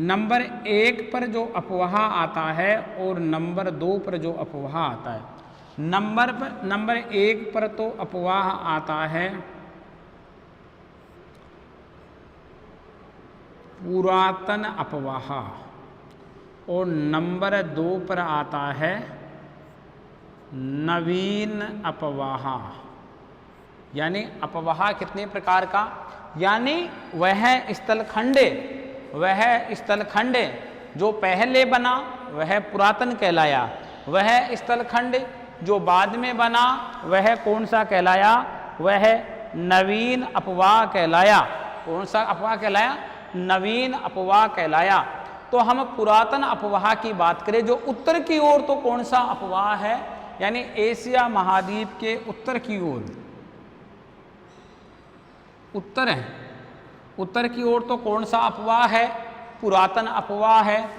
नंबर 1 पर जो अपवाह आता है और नंबर 2 पर जो अपवाह आता है। नंबर 1 पर तो अपवाह आता है पुरातन अपवाह और नंबर 2 पर आता है नवीन अपवाह। यानी अपवाह कितने प्रकार का, यानी वह स्थलखंड जो पहले बना वह पुरातन कहलाया, वह स्थलखंड जो बाद में बना वह कौन सा कहलाया? वह नवीन अपवाह कहलाया। कौन सा अपवाह कहलाया? नवीन अपवाह कहलाया। तो हम पुरातन अपवाह की बात करें, जो उत्तर की ओर, तो कौन सा अपवाह है? यानी एशिया महाद्वीप के उत्तर की ओर, उत्तर है, उत्तर की ओर तो कौन सा अपवाह है? पुरातन अपवाह है।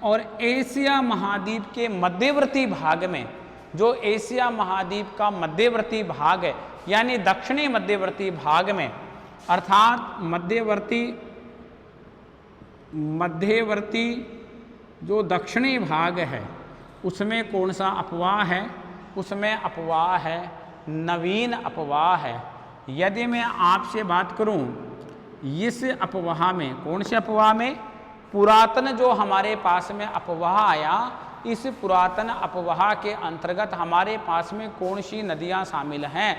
और एशिया महाद्वीप के मध्यवर्ती भाग में, जो एशिया महाद्वीप का मध्यवर्ती भाग है, यानी दक्षिणी मध्यवर्ती भाग में, अर्थात मध्यवर्ती जो दक्षिणी भाग है, उसमें कौन सा अपवाह है? उसमें अपवाह है नवीन अपवाह है। यदि मैं आपसे बात करूं इस अपवाह में, कौन से अपवाह में? पुरातन जो हमारे पास में अपवाह आया, इस पुरातन अपवाह के अंतर्गत हमारे पास में कौन सी नदियां शामिल हैं?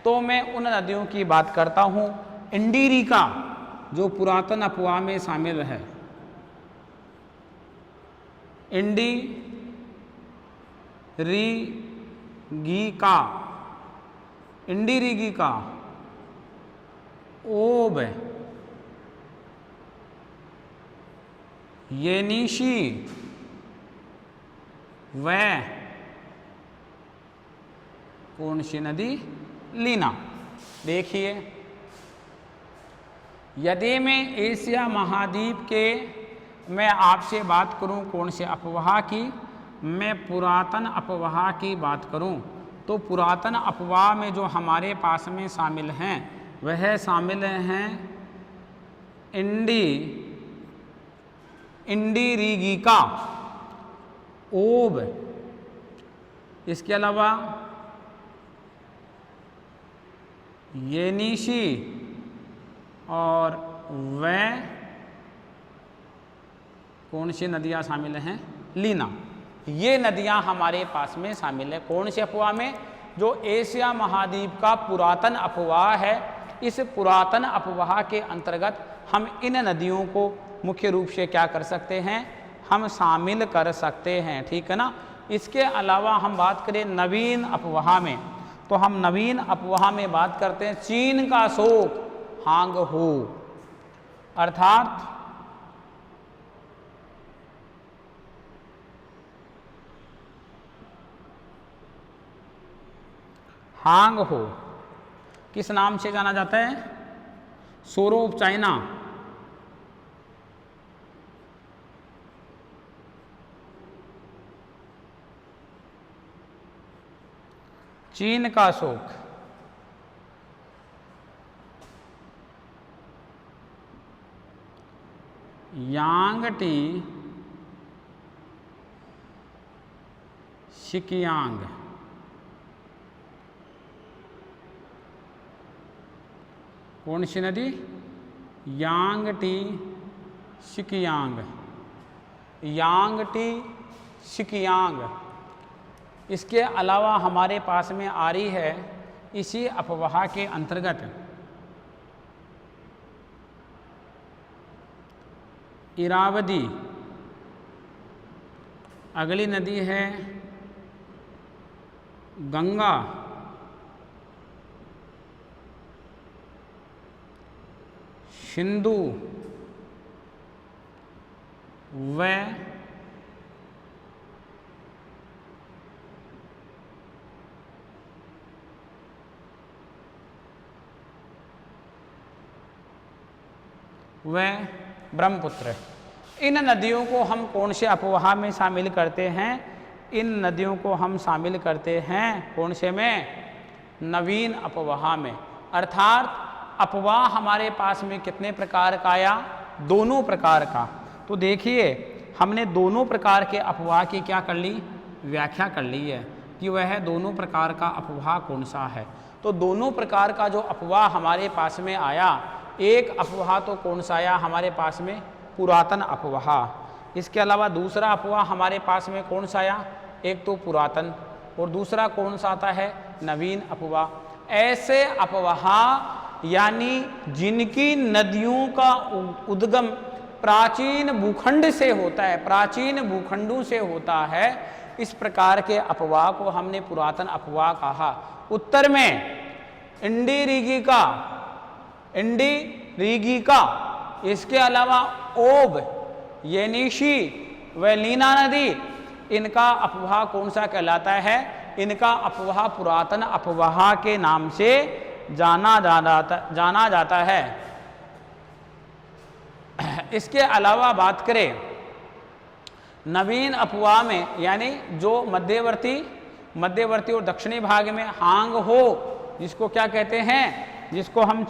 तो मैं उन नदियों की बात करता हूं। इंडीरिका जो पुरातन अपवाह में शामिल है, इंडीरिगिका, ओब, येनिशी, व कौन सी नदी? लीना। देखिए, यदि मैं एशिया महाद्वीप के मैं आपसे बात करूं कौन से अपवाह की, मैं पुरातन अपवाह की बात करूं, तो पुरातन अपवाह में जो हमारे पास में शामिल हैं वह शामिल हैं इंडीरिगिका, ओब, इसके अलावा येनिशी और वह कौन सी नदियां शामिल हैं? लीना। ये नदियां हमारे पास में शामिल है। कौन से अपवाह में? जो एशिया महाद्वीप का पुरातन अपवाह है। इस पुरातन अपवाह के अंतर्गत हम इन नदियों को मुख्य रूप से क्या कर सकते हैं? हम शामिल कर सकते हैं, ठीक है ना। इसके अलावा हम बात करें नवीन अपवाह में, तो हम नवीन अपवाह में बात करते हैं चीन का शोक हांग हो, अर्थात हांग हो किस नाम से जाना जाता है? सोरो ऑफ चाइना। चीन का शोक, यांगटी शिकियांग, कौन सी नदी? Yangtze शिकियांग, Yangtze शिकियांग। इसके अलावा हमारे पास में आ रही है इसी अपवाह के अंतर्गत इरावदी, अगली नदी है गंगा, सिंधु, व ब्रह्मपुत्र। इन नदियों को हम कौन से अपवाह में शामिल करते हैं? इन नदियों को हम शामिल करते हैं कौन से में? नवीन अपवाह में। अर्थात अपवाह हमारे पास में कितने प्रकार का आया? दोनों प्रकार का। तो देखिए, हमने दोनों प्रकार के अपवाह की क्या कर ली? व्याख्या कर ली है कि वह दोनों प्रकार का अपवाह कौन सा है। तो दोनों प्रकार का जो अपवाह हमारे पास में आया, एक अपवाह तो कौन सा आया हमारे पास में? पुरातन अपवाह। इसके अलावा दूसरा अपवाह हमारे पास में कौन सा आया? एक तो पुरातन और दूसरा कौन सा आता है? नवीन अपवाह। ऐसे अपवाह यानी जिनकी नदियों का उद्गम प्राचीन भूखंड से होता है, प्राचीन भूखंडों से होता है, इस प्रकार के अपवाह को हमने पुरातन अपवाह कहा। उत्तर में इंडी रीगिका, इसके अलावा ओब, येनिशी व लीना नदी, इनका अपवाह कौन सा कहलाता है? इनका अपवाह पुरातन अपवाह के नाम से जाना जाता है। इसके अलावा बात करें नवीन अपवाह में, यानी जो मध्यवर्ती और दक्षिणी भाग में हांग हो, जिसको क्या कहते हैं? जिसको हम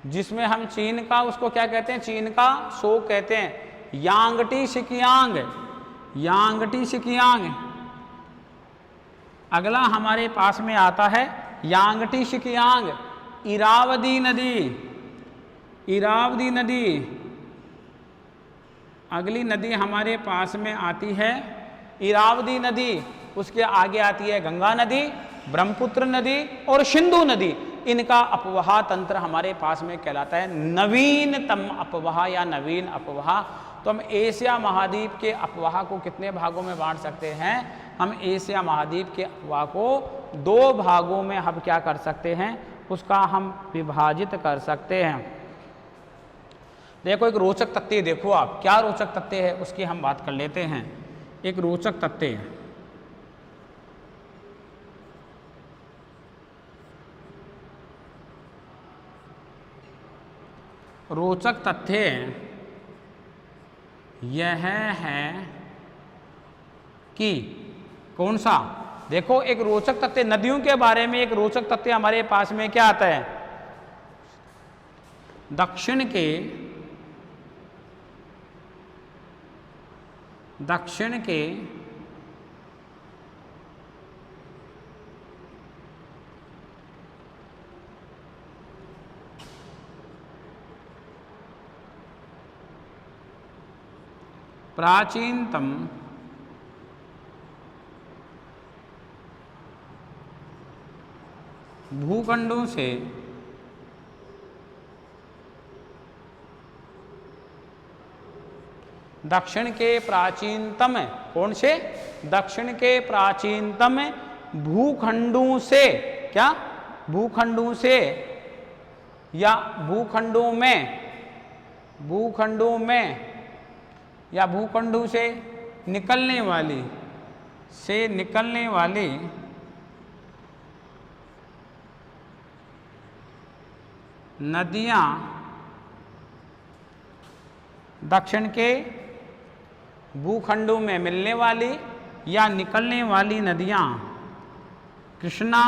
जिसमें हम चीन का उसको क्या कहते हैं? चीन का शो कहते हैं। यांगटी शिकियांग। अगला हमारे पास में आता है यांगटी शिकियांग, इरावदी नदी। अगली नदी हमारे पास में आती है इरावदी नदी, उसके आगे आती है गंगा नदी, ब्रह्मपुत्र नदी और सिंधु नदी। इनका अपवाह तंत्र हमारे पास में कहलाता है नवीनतम अपवाह या नवीन अपवाह। तो हम एशिया महाद्वीप के अपवाह को कितने भागों में बांट सकते हैं? हम एशिया महाद्वीप के अपवाह को 2 भागों में हम क्या कर सकते हैं? उसका हम विभाजित कर सकते हैं। देखो एक रोचक तथ्य देखो आप, क्या रोचक तथ्य है उसकी हम बात कर लेते हैं। एक रोचक तथ्य, यह है कि कौन सा? देखो एक रोचक तथ्य, नदियों के बारे में एक रोचक तथ्य हमारे पास में क्या आता है? दक्षिण के प्राचीनतम भूखंडों से दक्षिण के प्राचीनतम, कौन से? दक्षिण के प्राचीनतम भूखंडों से, क्या? भूखंडों से या भूखंडों में या भूखंडों से निकलने वाली नदियां, दक्षिण के भूखंडों में मिलने वाली या निकलने वाली नदियां कृष्णा,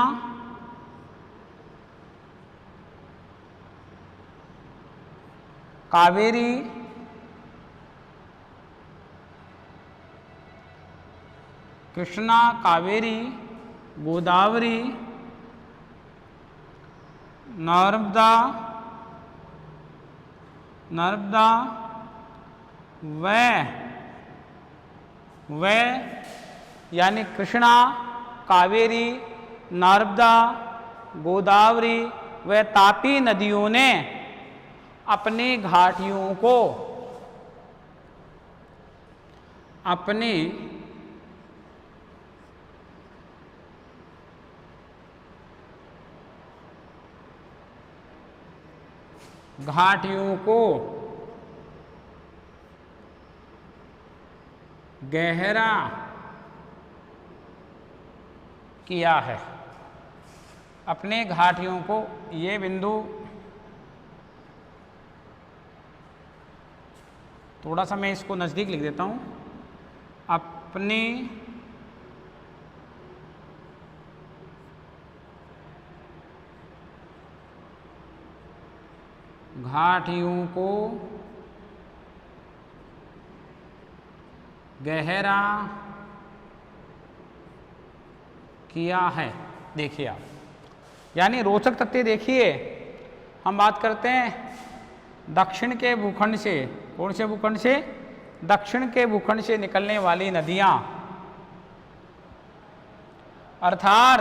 कावेरी, गोदावरी, नर्मदा व यानी कृष्णा, कावेरी, नर्मदा, गोदावरी व तापी नदियों ने अपनी घाटियों को गहरा किया है। अपने घाटियों को, ये बिंदु थोड़ा सा मैं इसको नज़दीक लिख देता हूँ। अपनी घाटियों को गहरा किया है। देखिए आप, यानी रोचक तथ्य देखिए, हम बात करते हैं दक्षिण के भूखंड से, कौन से भूखंड से? दक्षिण के भूखंड से निकलने वाली नदियां, अर्थात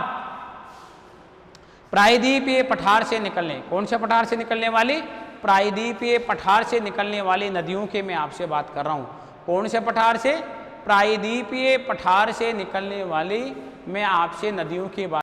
प्रायद्वीपीय पठार से निकलने, कौन से पठार से निकलने वाली? प्रायद्वीपीय पठार से निकलने वाली नदियों की मैं आपसे बात कर रहा हूं। कौन से पठार से? प्रायद्वीपीय पठार से निकलने वाली मैं आपसे नदियों के बारे